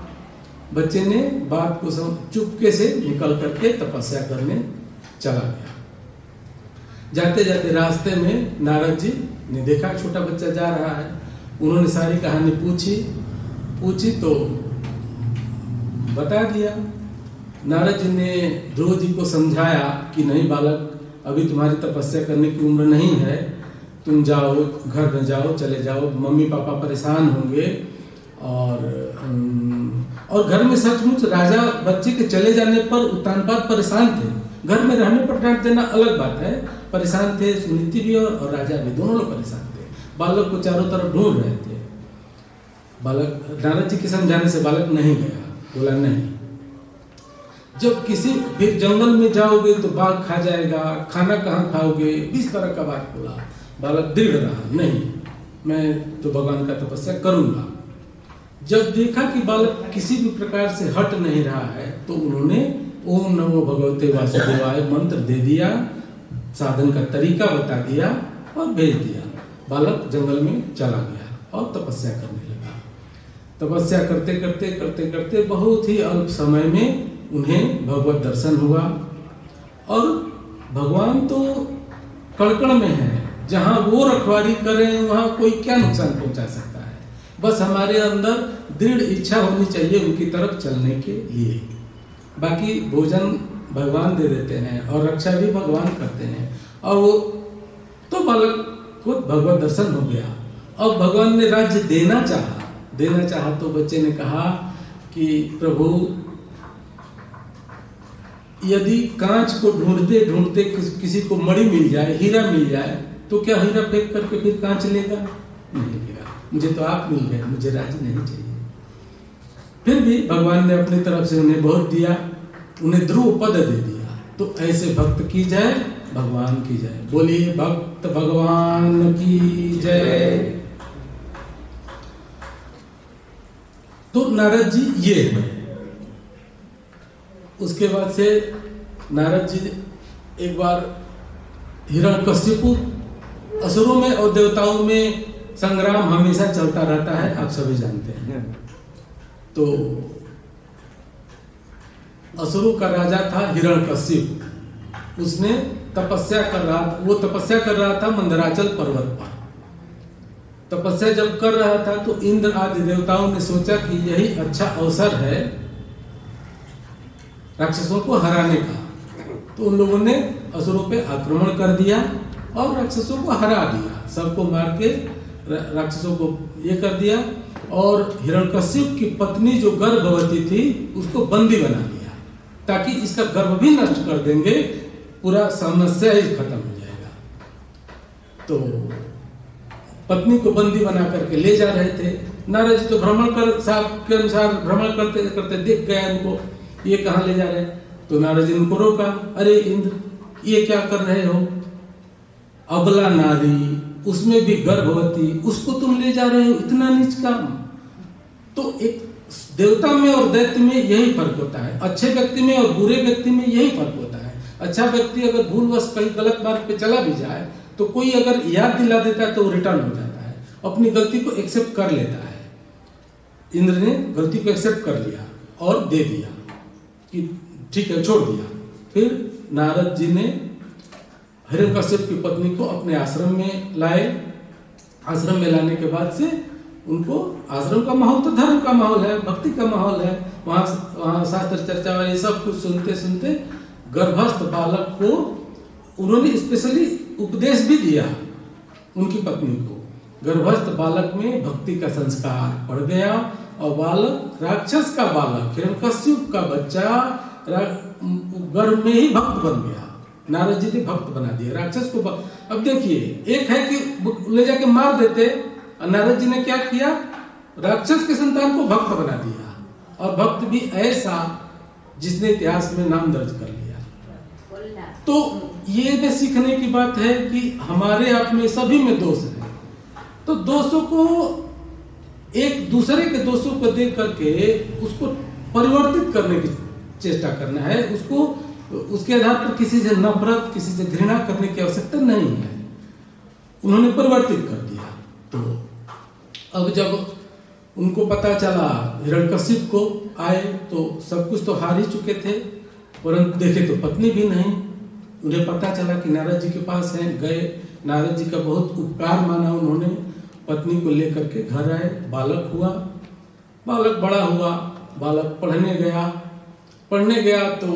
बच्चे ने बात को चुपके से निकल करके तपस्या करने चला गया। जाते जाते रास्ते में नारद जी ने देखा छोटा बच्चा जा रहा है। उन्होंने सारी कहानी पूछी तो बता दिया। नारद जी ने ध्रुव जी को समझाया कि नहीं बालक, अभी तुम्हारी तपस्या करने की उम्र नहीं है, तुम जाओ, घर में जाओ, चले जाओ, मम्मी पापा परेशान होंगे। और घर में सचमुच राजा बच्चे के चले जाने पर उत्तानपाद परेशान थे। घर में रहने पर डांट देना अलग बात है, परेशान थे सुनीति भी और राजा भी, दोनों लोग परेशान थे। बालक को चारों तरफ ढूंढ रहे थे। बालक, नारद जी के समझाने से बालक नहीं गया, बोला नहीं, जब किसी फिर जंगल में जाओगे तो बाघ खा जाएगा, खाना कहाँ खाओगे, इस तरह का बात बोला। बालक दृढ़ रहा, नहीं मैं तो भगवान का तपस्या करूंगा। जब देखा कि बालक किसी भी प्रकार से हट नहीं रहा है तो उन्होंने ओम नमो भगवते वासुदेवाय मंत्र दे दिया, साधन का तरीका बता दिया और भेज दिया। बालक जंगल में चला गया और तपस्या करने लगा। तपस्या करते करते बहुत ही अल्प समय में उन्हें भगवत दर्शन हुआ। और भगवान तो कड़कड़ में है, जहाँ वो रखवारी करें वहाँ कोई क्या नुकसान पहुँचा सकता है। बस हमारे अंदर दृढ़ इच्छा होनी चाहिए उनकी तरफ चलने के लिए। बाकी भोजन भगवान दे देते हैं और रक्षा भी भगवान करते हैं। और वो तो बालक को भगवत दर्शन हो गया। अब भगवान ने राज्य देना चाहा तो बच्चे ने कहा कि प्रभु, यदि कांच को ढूंढते ढूंढते किसी को मणि मिल जाए, हीरा मिल जाए, तो क्या हीरा फेंक करके फिर कांच लेगा? नहीं लेगा। मुझे तो आप मिल गए, मुझे राज्य नहीं चाहिए। फिर भी भगवान ने अपनी तरफ से उन्हें बहुत दिया, उन्हें ध्रुव पद दे दिया। तो ऐसे भक्त की जय, भगवान की जय। बोलिए भक्त भगवान की जय। तो नारद जी ये है, उसके बाद से नारद जी एक बार हिरण्यकशिपु, असुरों में और देवताओं में संग्राम हमेशा चलता रहता है, आप सभी जानते हैं। तो असुरों का राजा था हिरण्यकशिपु। उसने तपस्या कर रहा था मंदराचल पर्वत पर। तपस्या जब कर रहा था तो इंद्र आदि देवताओं ने सोचा कि यही अच्छा अवसर है राक्षसों को हराने का। तो उन लोगों ने असुरों पे आक्रमण कर दिया और राक्षसों को हरा दिया, सबको मार के राक्षसों को ये कर दिया। और हिरण्यकशिप की पत्नी जो गर्भवती थी उसको बंदी बना लिया, ताकि इसका गर्भ भी नष्ट कर देंगे, पूरा समस्या ही खत्म हो जाएगा। तो पत्नी को बंदी बना करके ले जा रहे थे। नारद जी तो भ्रमण कर साहब के अनुसार भ्रमण करते करते देख गया इनको, ये कहाँ ले जा रहे हैं। तो नारद जी उनको रोका, अरे इंद्र ये क्या कर रहे हो, अबला नारी, उसमें भी गर्भवती, उसको तुम ले जा रहे हो, इतना नीच काम। तो एक देवता में और दैत्य में यही फर्क होता है, अच्छे व्यक्ति में और बुरे व्यक्ति में यही फर्क होता है। अच्छा व्यक्ति अगर भूलवश कहीं गलत मार्ग पे चला भी जाए तो कोई अगर याद दिला देता है तो वो रिटर्न हो जाता है, अपनी गलती को एक्सेप्ट कर लेता है। इंद्र ने गलती को एक्सेप्ट कर लिया और दे दिया कि ठीक है, छोड़ दिया। फिर नारद जी ने हिरण्यकशिप की पत्नी को अपने आश्रम में लाए। आश्रम में लाने के बाद से उनको, आश्रम का माहौल तो धर्म का माहौल है, भक्ति का माहौल है, वहाँ शास्त्र चर्चा वाली सब कुछ सुनते सुनते गर्भस्थ बालक को उन्होंने स्पेशली उपदेश भी दिया उनकी पत्नी को। गर्भस्थ बालक में भक्ति का संस्कार पड़ गया और बालक, राक्षस का बालक, हिरण्यकशिप का बच्चा गर्भ में ही भक्त बन गया। नारद जी ने भक्त बना दिया राक्षस को। अब देखिए, एक है कि ले जाके मार देते, और नारद जी ने क्या किया, राक्षस के संतान को भक्त बना दिया, और भक्त भी ऐसा जिसने इतिहास में नाम दर्ज कर लिया। तो ये भी सीखने की बात है कि हमारे आप में सभी में दोष है, तो दोषों को, एक दूसरे के दोषों को देख करके उसको परिवर्तित करने की चेष्टा करना है। उसको, उसके आधार पर किसी से नफरत, किसी से घृणा करने की आवश्यकता नहीं है। उन्होंने परिवर्तित कर दिया। तो अब जब उनको पता चला, हिरण्यकशिप को आए तो सब कुछ तो हार ही चुके थे, परंतु देखे तो पत्नी भी नहीं। उन्हें पता चला कि नारद जी के पास हैं, गए, नारद जी का बहुत उपकार माना उन्होंने, पत्नी को लेकर के घर आए। बालक हुआ, बालक बड़ा हुआ, बालक पढ़ने गया तो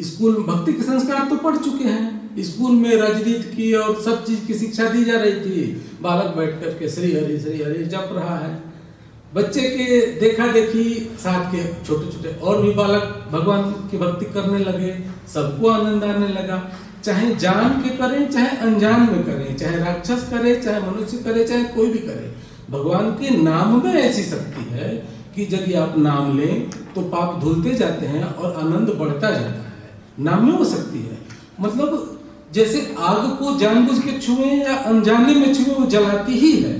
स्कूल भक्ति के संस्कार तो पढ़ चुके हैं, स्कूल में राजनीति की और सब चीज की शिक्षा दी जा रही थी। बालक बैठ करके श्री हरि जप रहा है। बच्चे के देखा देखी साथ के छोटे छोटे और भी बालक भगवान की भक्ति करने लगे, सबको आनंद आने लगा। चाहे जान के करें, चाहे अनजान में करें, चाहे राक्षस करे, चाहे मनुष्य करे, चाहे कोई भी करे, भगवान के नाम में ऐसी शक्ति है कि यदि आप नाम लें तो पाप धुलते जाते हैं और आनंद बढ़ता जाता है। नाम में हो सकती है, मतलब जैसे आग को जानबूझ के छुए या अनजाने में छुए वो जलाती ही है,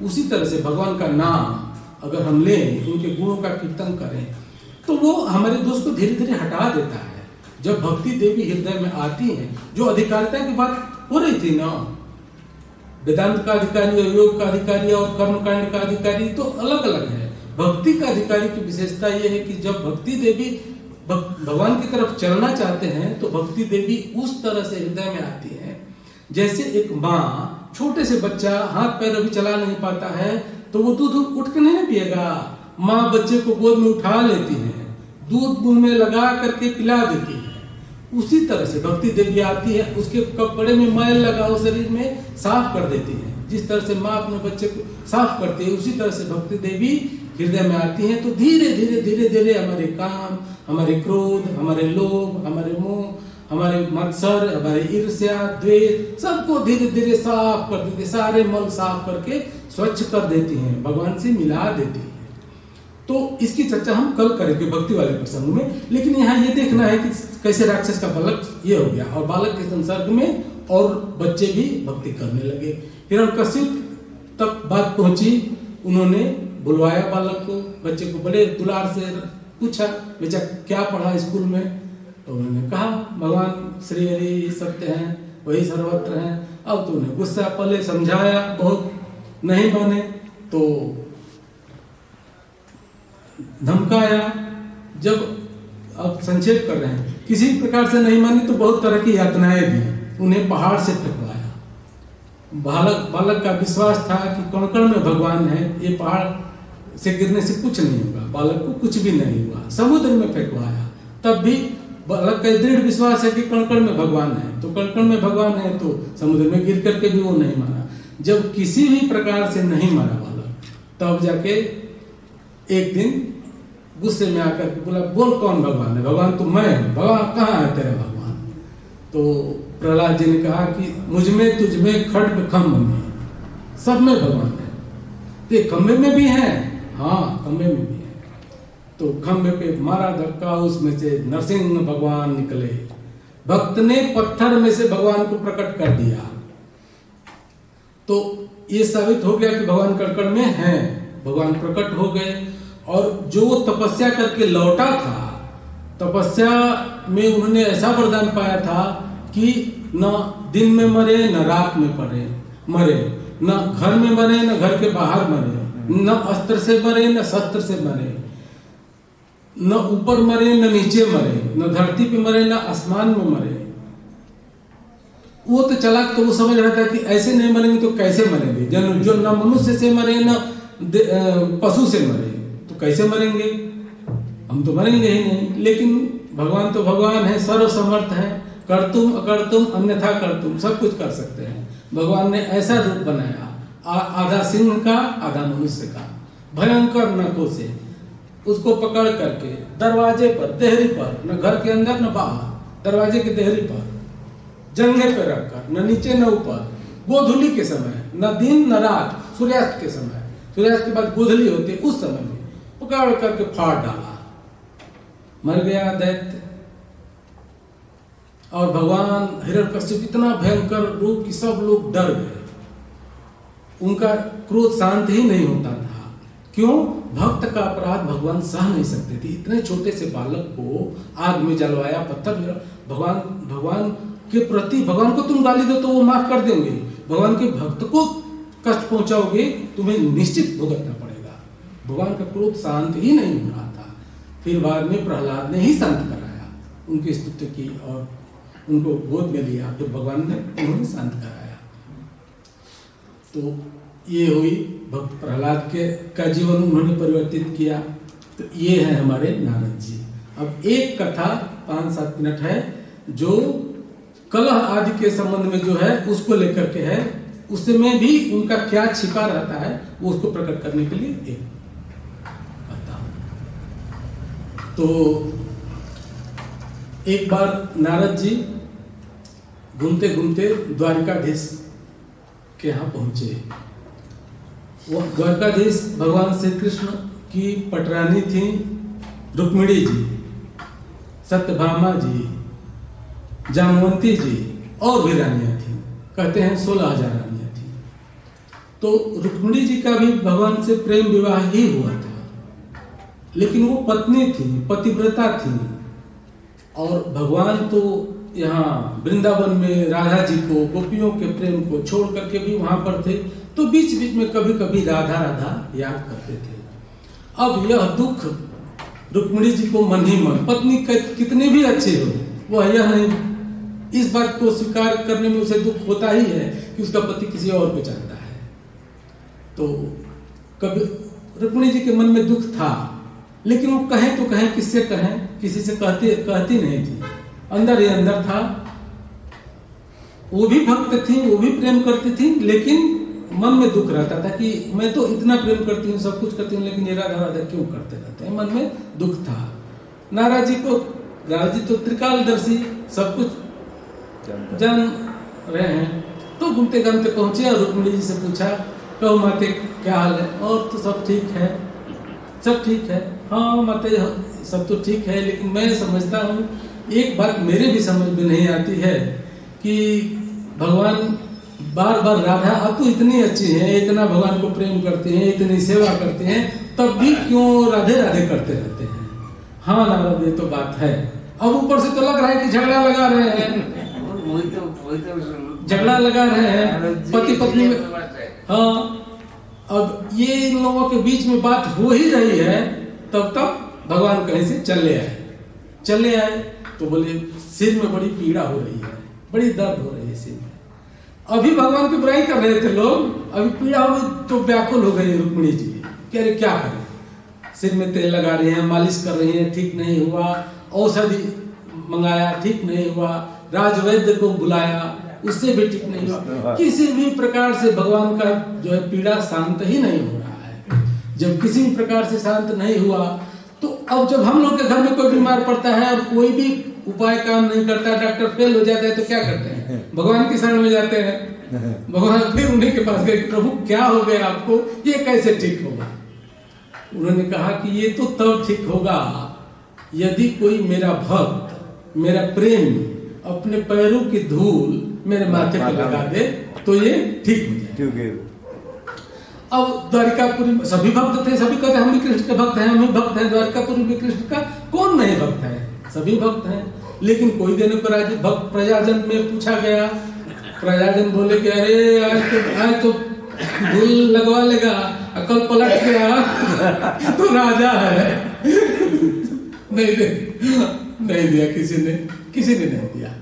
उसी तरह से भगवान का नाम अगर हम लें, उनके गुणों का कीर्तन करें, तो वो हमारे दोष को धीरे धीरे हटा देता है। जब भक्ति देवी हृदय में आती है, जो अधिकारिता की बात हो रही थी ना, वेदांत का अधिकारी और योग का अधिकारी और कर्मकांड का अधिकारी तो अलग अलग है। भक्ति का अधिकारी की विशेषता यह है कि जब भक्ति देवी भगवान की तरफ चलना चाहते हैं तो भक्ति देवी उस तरह से हृदय में आती है जैसे एक माँ, छोटे से बच्चा हाथ पैर अभी चला नहीं पाता है तो वो दूध उठ के नहीं पिएगा, माँ बच्चे को गोद में उठा लेती है, दूध मुंह में लगा करके पिला देती है। उसी तरह से भक्ति देवी आती है, उसके कपड़े में मैल लगा हो शरीर में साफ कर देती है। जिस तरह से माँ अपने बच्चे को साफ करती है, उसी तरह से भक्ति देवी हृदय में आती है। तो धीरे धीरे धीरे धीरे हमारे काम, हमारे क्रोध, हमारे लोभ, हमारे मोह, हमारे मत्सर, हमारे ईर्ष्या, द्वेष, सबको धीरे धीरे साफ कर देती है। सारे मल साफ करके स्वच्छ कर देती हैं, भगवान से मिला देती है। तो इसकी चर्चा हम कल करेंगे भक्ति वाले प्रसंग में। लेकिन यहाँ ये देखना है कि कैसे राक्षस का बालक ये हो गया और बालक के संसर्ग में और बच्चे भी भक्ति करने लगे। हिरण्यकशिप तक बात पहुंची, उन्होंने बुलवाया बालक को, बच्चे को बड़े दुलार से पूछा बेटा क्या पढ़ा स्कूल में, तो उन्होंने कहा भगवान श्री हरि सत्य हैं, वही सर्वत्र हैं। अब तो उन्हें गुस्सा, पहले समझाया बहुत, नहीं माने तो धमकाया। जब अब संक्षेप कर रहे हैं, किसी प्रकार से नहीं माने तो बहुत तरह की यातनाएं दी, उन्हें पहाड़ से फेंकवाया। बालक का विश्वास था कि कण-कण में भगवान है, ये पहाड़ से गिरने से कुछ नहीं होगा, बालक को कुछ भी नहीं हुआ। समुद्र में फेंकवाया, तब भी बालक का दृढ़ विश्वास है कि कण-कण में भगवान है, तो कण-कण में भगवान है तो समुद्र में गिर करके भी वो नहीं मारा। जब किसी भी प्रकार से नहीं मारा बालक, तब जाके एक दिन गुस्से में आकर के बोला बोल कौन भगवान है, भगवान तो मैं हूं, भगवान कहाँ है तेरा भगवान। तो प्रहलाद जी ने कहा कि मुझ में तुझ में खड्ग खम्भ में सब में भगवान है। तो खम्भे में भी है, हाँ खम्भे में भी है। तो खम्भे पे मारा धक्का, उसमें से नरसिंह भगवान निकले। भक्त ने पत्थर में से भगवान को प्रकट कर दिया। तो ये साबित हो गया कि भगवान कण-कण में हैं, भगवान प्रकट हो गए। और जो तपस्या करके लौटा था, तपस्या में उन्होंने ऐसा वरदान पाया था कि न दिन में मरे न रात में मरे, न घर में मरे न घर के बाहर मरे, न अस्त्र से मरे न शस्त्र से मरे, न ऊपर मरे न नीचे मरे, न धरती पे मरे न आसमान में मरे। वो तो चालाक, तो वो समझ रहा था कि ऐसे नहीं मरेंगे तो कैसे मरेंगे, जो न मनुष्य से मरे न पशु से मरे तो कैसे मरेंगे, हम तो मरेंगे ही नहीं। लेकिन भगवान तो भगवान है, सर्वसमर्थ है, कर्तुम अकर्तुम अन्यथा कर्तुम, सब कुछ कर सकते हैं। भगवान ने ऐसा रूप बनाया, आधा सिंह का आधा मनुष्य का, भयंकर नखों से उसको पकड़ करके दरवाजे पर, देहरी पर, न घर के अंदर न बाहर, दरवाजे के देहरी पर जंघे पे रखकर, न नीचे न ऊपर, गोधूली के समय, न दिन न रात, सूर्यास्त के समय, सूर्यास्त के बाद गोधूली होती है, उस समय में पकड़ करके फाड़ डाला, मर गया दैत्य। और भगवान हिरण्यकश्यप इतना भयंकर रूप कि सब लोग डर गए, उनका क्रोध शांत ही नहीं होता था। क्यों? भक्त का अपराध भगवान सह नहीं सकते थे। इतने छोटे से बालक को आग में जलवाया, पत्थर में, भगवान के प्रति, भगवान को तुम गाली दो तो वो माफ कर देंगे, भगवान के भक्त को कष्ट पहुंचाओगे तुम्हें निश्चित भुगतना पड़ेगा। भगवान का क्रोध शांत ही नहीं हो रहा था। फिर बाद में प्रहलाद ने ही शांत कराया, उनकी स्तुति की और उनको गोद में लिया, फिर भगवान ने उन्होंने शांत कराया। तो ये हुई भक्त प्रहलाद का जीवन उन्होंने परिवर्तित किया। तो ये है हमारे नारद जी। अब एक कथा 5-7 मिनट है जो कलह आदि के संबंध में जो है उसको लेकर के है, उसमें भी उनका क्या छिपा रहता है वो उसको प्रकट करने के लिए एक कहता हूं। तो एक बार नारद जी घूमते घूमते द्वारिकाधीश के यहाँ पहुंचे। वो द्वारकाधीश भगवान श्री कृष्ण की पटरानी थी रुक्मिणी जी, सत्यभामा जी, जामवंती जी और भी रानियां थी, कहते हैं 16,000 रानियां थी। तो रुक्मिणी जी का भी भगवान से प्रेम विवाह ही हुआ था, लेकिन वो पत्नी थी, पतिव्रता थी। और भगवान तो यहाँ वृंदावन में राधा जी को, गोपियों के प्रेम को छोड़ करके भी वहां पर थे, तो बीच बीच में कभी कभी राधा राधा याद करते थे। अब यह दुख रुक्मिणी जी को मन ही मन, पत्नी कितनी भी अच्छी हो, वह यह नहीं, इस बात को स्वीकार करने में उसे दुख होता ही है कि उसका पति किसी और को चाहता है। तो कभी रुक्मिणी जी के मन में दुख था, लेकिन वो कहें तो कहें किससे कहें, किसी से कहती नहीं थी, अंदर ही अंदर था। वो भी भक्त थी, वो भी प्रेम करती थी, लेकिन मन में दुख रहता था कि मैं तो इतना प्रेम करती हूँ, सब कुछ करती हूँ, लेकिन ये राधा राधा क्यों करते रहते हैं, मन में दुख था। नारद जी तो त्रिकालदर्शी, सब कुछ जान रहे हैं। तो घूमते घूमते पहुंचे और रुक्मिणी जी से पूछा, कहो माते क्या हाल है? और तो सब ठीक है, सब ठीक है। हाँ माते सब तो ठीक है, लेकिन मैं समझता हूँ एक बात मेरे भी समझ में नहीं आती है कि भगवान बार बार राधा, अब तो इतनी अच्छी है, इतना भगवान को प्रेम करते हैं, इतनी सेवा करते हैं, तब भी क्यों राधे राधे करते रहते हैं? हाँ नारद ये तो बात है। अब ऊपर से तो लग रहा है कि झगड़ा लगा रहे हैं, झगड़ा लगा रहे हैं पति पत्नी में। हाँ, अब ये इन लोगों के बीच में बात हो ही रही है, तब तक भगवान कहीं से चले आए तो बोले सिर में बड़ी पीड़ा हो रही है, बड़ी दर्द हो रही है सिर में। अभी भगवान की बुराई कर रहे थे लोग, अभी पीड़ा हो गई तो व्याकुल हो गई रुक्मिणी जी, कह रहे क्या करें, सिर में तेल लगा रहे हैं, मालिश कर रही हैं, ठीक नहीं हुआ, औषधि मंगाया ठीक नहीं हुआ, राजवैद्य को बुलाया उससे भी ठीक नहीं हुआ, किसी भी प्रकार से भगवान का जो है पीड़ा शांत ही नहीं हो रहा है। जब किसी भी प्रकार से शांत नहीं हुआ तो अब जब हम लोग के घर में कोई बीमार पड़ता है और कोई भी उपाय काम नहीं करता, डॉक्टर फेल हो जाता है तो क्या करते हैं, भगवान की शरण में जाते हैं। भगवान फिर उन्हीं के पास गए, प्रभु क्या हो गया आपको, ये कैसे ठीक होगा। उन्होंने कहा कि ये तो तब ठीक होगा यदि कोई मेरा भक्त, मेरा प्रेम अपने पैरों की धूल मेरे माथे पर लगा दे तो ये ठीक हो जाए। अब द्वारिकापुरी सभी भक्त थे, सभी कहते हम भी कृष्ण के भक्त हैं, हम भी भक्त हैं, द्वारिकापुरी में कृष्ण का कौन नहीं भक्त है, सभी भक्त हैं। लेकिन कोई देने को राजी, भक्त प्रजाजन में पूछा गया, प्रजाजन बोले कि अरे आज तो धूल लगवा लेगा, अकल पलट गया तो राजा है। नहीं दिया किसी ने नहीं दिया।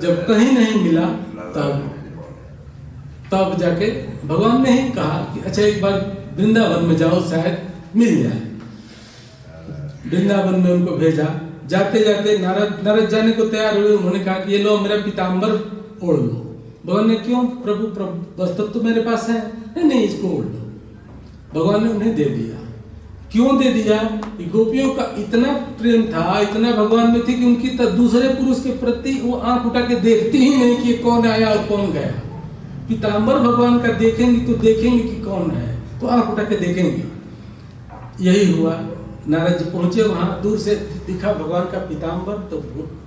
जब कहीं नहीं मिला तब जाके भगवान ने ही कहा कि अच्छा एक बार वृंदावन में जाओ, शायद मिल जाए। वृंदावन में उनको भेजा, जाते जाते नारद जाने को तैयार हुए। उन्होंने कहा कि ये लो मेरा पीताम्बर ओढ़ लो। भगवान ने क्यों, प्रभु वस्त्र तो मेरे पास है। नहीं इसको ओढ़ लो। भगवान ने उन्हें दे दिया। क्यों दे दिया, गोपियों का इतना प्रेम था, इतना भगवान में थी कि उनकी दूसरे पुरुष के प्रति वो आंख उठा के देखती ही नहीं कि कौन आया और कौन गया। पीताम्बर भगवान का देखेंगे तो देखेंगे कि कौन है, तो आंख उठा के देखेंगे। यही हुआ, नारद जी पहुंचे वहां, दूर से दिखा भगवान का पीताम्बर, तो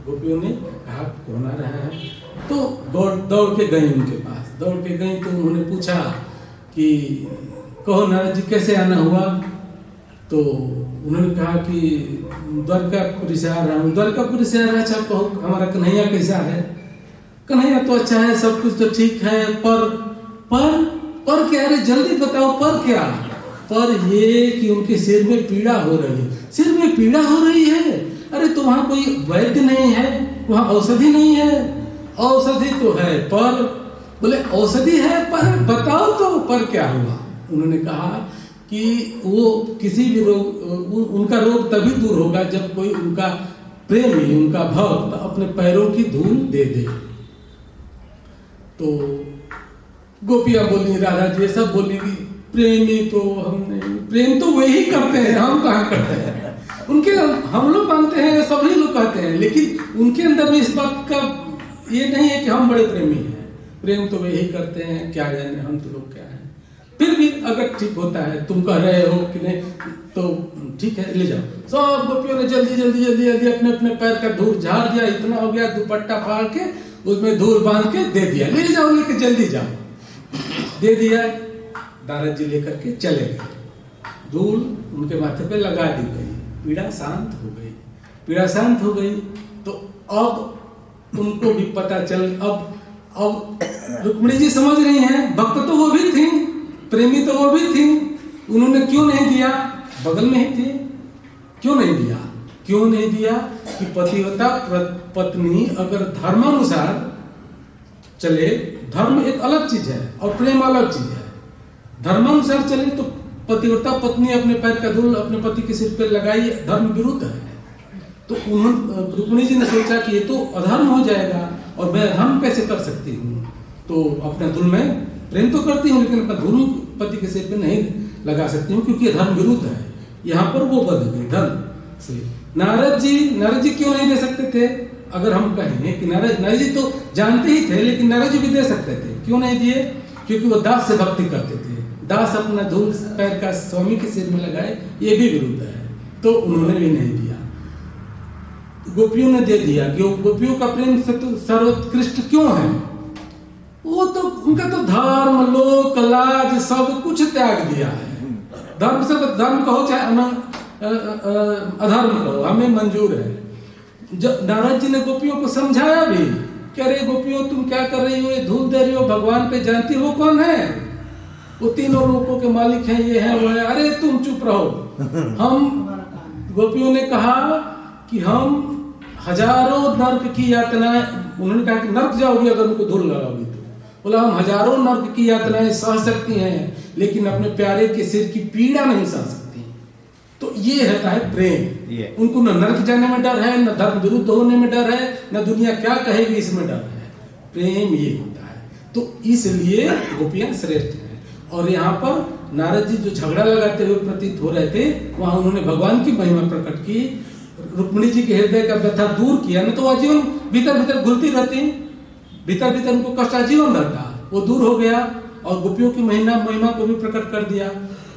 गोपियों ने कहा कौन आ रहा है, तो दौड़ के गई उनके पास। दौड़ के गई तो उन्होंने पूछा कि कहो नारद जी कैसे आना हुआ। तो उन्होंने कहा कि द्वारकापुरी से आ रहा हूँ। द्वारकापुरी से आ रहा, अच्छा कहो हमारा कन्हैया कैसा है। कन्हैया तो अच्छा है, सब कुछ तो ठीक है, पर क्या, अरे जल्दी बताओ पर क्या। पर ये कि उनके सिर में पीड़ा हो रही है। सिर में पीड़ा हो रही है, अरे तो वहां कोई वैद्य नहीं है, वहां औषधि नहीं है। औषधि तो है, पर बोले औषधि है पर बताओ तो पर क्या हुआ। उन्होंने कहा कि वो किसी भी रोग, उनका रोग तभी दूर होगा जब कोई उनका प्रेमी, उनका भक्त अपने पैरों की धूल दे दे। तो गोपियां बोली, राधा जी सब बोलेगी प्रेमी तो हम नहीं, प्रेम तो वही करते हैं, हम कहाँ करते हैं। उनके हम लोग मानते हैं, सभी लोग कहते हैं, लेकिन उनके अंदर में इस बात का ये नहीं है कि हम बड़े प्रेमी हैं। प्रेम तो वही करते हैं, क्या जाने हम तो लोग क्या हैं। फिर भी अगर ठीक होता है, तुम कह रहे हो कि नहीं तो ठीक है ले जाओ। सब गोपियों ने जल्दी अपने अपने पैर का धूल झाड़ दिया। इतना हो गया, दुपट्टा फाड़ के उसमें धूल बांध के दे दिया, ले जाओ लेके जल्दी जाओ। दे दिया, नारद जी लेकर के चले गए। धूल उनके माथे पे लगा दी गई, पीड़ा शांत हो गई। पीड़ा शांत हो गई तो अब उनको भी पता चल, अब रुक्मिणी जी समझ रही हैं, भक्त तो वो भी थी, प्रेमी तो वो भी थी, उन्होंने क्यों नहीं दिया, बगल में ही थी, क्यों नहीं दिया। क्यों नहीं दिया कि पतिव्रता पत्नी अगर धर्मानुसार चले, धर्म एक अलग चीज है और प्रेम अलग चीज है। धर्मानुसार चले तो पतिव्रता पत्नी अपने पैर का धूल अपने पति के सिर पर लगाई, धर्म विरुद्ध है। तो उन्होंने, रुक्मिणी जी ने सोचा कि ये तो अधर्म हो जाएगा और मैं अधर्म कैसे कर सकती हूँ। तो अपना धूल में प्रेम तो करती हूँ, लेकिन अपना धूल पति के सिर पे नहीं लगा सकती हूँ क्योंकि धर्म विरुद्ध है। यहाँ पर वो बदल गई धर्म से। नारद जी क्यों नहीं दे सकते थे। अगर हम कहें कि नारद जी तो जानते ही थे, लेकिन नारद जी भी दे सकते थे, क्यों नहीं दिए, क्योंकि वो दास से भक्ति करते थे। दास अपना धूल पैर का स्वामी के सिर में लगाए, ये भी विरुद्ध है, तो उन्होंने भी नहीं दिया। गोपियों ने दे दिया। गोपियों का प्रेम सर्वोत्कृष्ट क्यों है, वो तो उनका तो धर्म, लोक, लाज सब कुछ त्याग दिया है। धर्म कहो चाहे अधर्म करो, हमें मंजूर है। जब नारद जी ने गोपियों को समझाया भी कि अरे गोपियों तुम क्या कर रही हो, ये धूल दे रही हो, भगवान पे जानती हो कौन है, वो तीनों लोगों के मालिक हैं, ये है वो है, अरे तुम चुप रहो। हम गोपियों ने कहा कि हम हजारों नर्क की यातनाएं, उन्होंने कहा कि नर्क जाओगी अगर उनको धूल लगाओगी तो, बोला हम हजारों नर्क की यातनाएं सह सकती हैं लेकिन अपने प्यारे के सिर की पीड़ा नहीं सह सकती। तो ये रहता है प्रेम। उनको न नर्क जाने में डर है, न धर्म विरुद्ध होने में डर है, न दुनिया क्या कहेगी इसमें डर है। प्रेम ये होता है। तो इसलिए गोपियां श्रेष्ठ हैं। और यहाँ पर नारद जी जो झगड़ा लगाते हुए प्रतीत हो रहे थे, वहां उन्होंने भगवान की महिमा प्रकट की, रुक्मिणी जी के हृदय का व्यथा दूर किया। न तो आजीवन भीतर भीतर घुलती रहती, भीतर भीतर उनको कष्ट आजीवन रहता, वो दूर हो गया और गोपियों की महिमा को भी प्रकट कर दिया।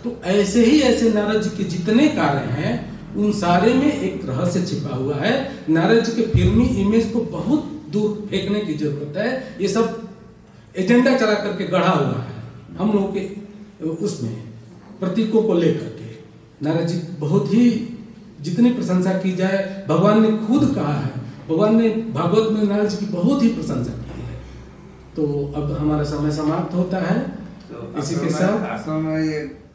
तो ऐसे ही ऐसे नारद जी के जितने कार्य हैं उन सारे में एक रहस्य छिपा हुआ है। नारद जी के फिल्मी इमेज को बहुत दूर फेंकने की जरूरत है। ये सब एजेंडा चला करके गढ़ा हुआ है हम लोगों के उसमें प्रतीकों को लेकर के। नारद जी बहुत ही जितनी प्रशंसा की जाए, भगवान ने खुद कहा है, भगवान ने भागवत में नारद जी की बहुत ही प्रशंसा की है। तो अब हमारा समय समाप्त होता है। तो इसी के साथ आश्रम में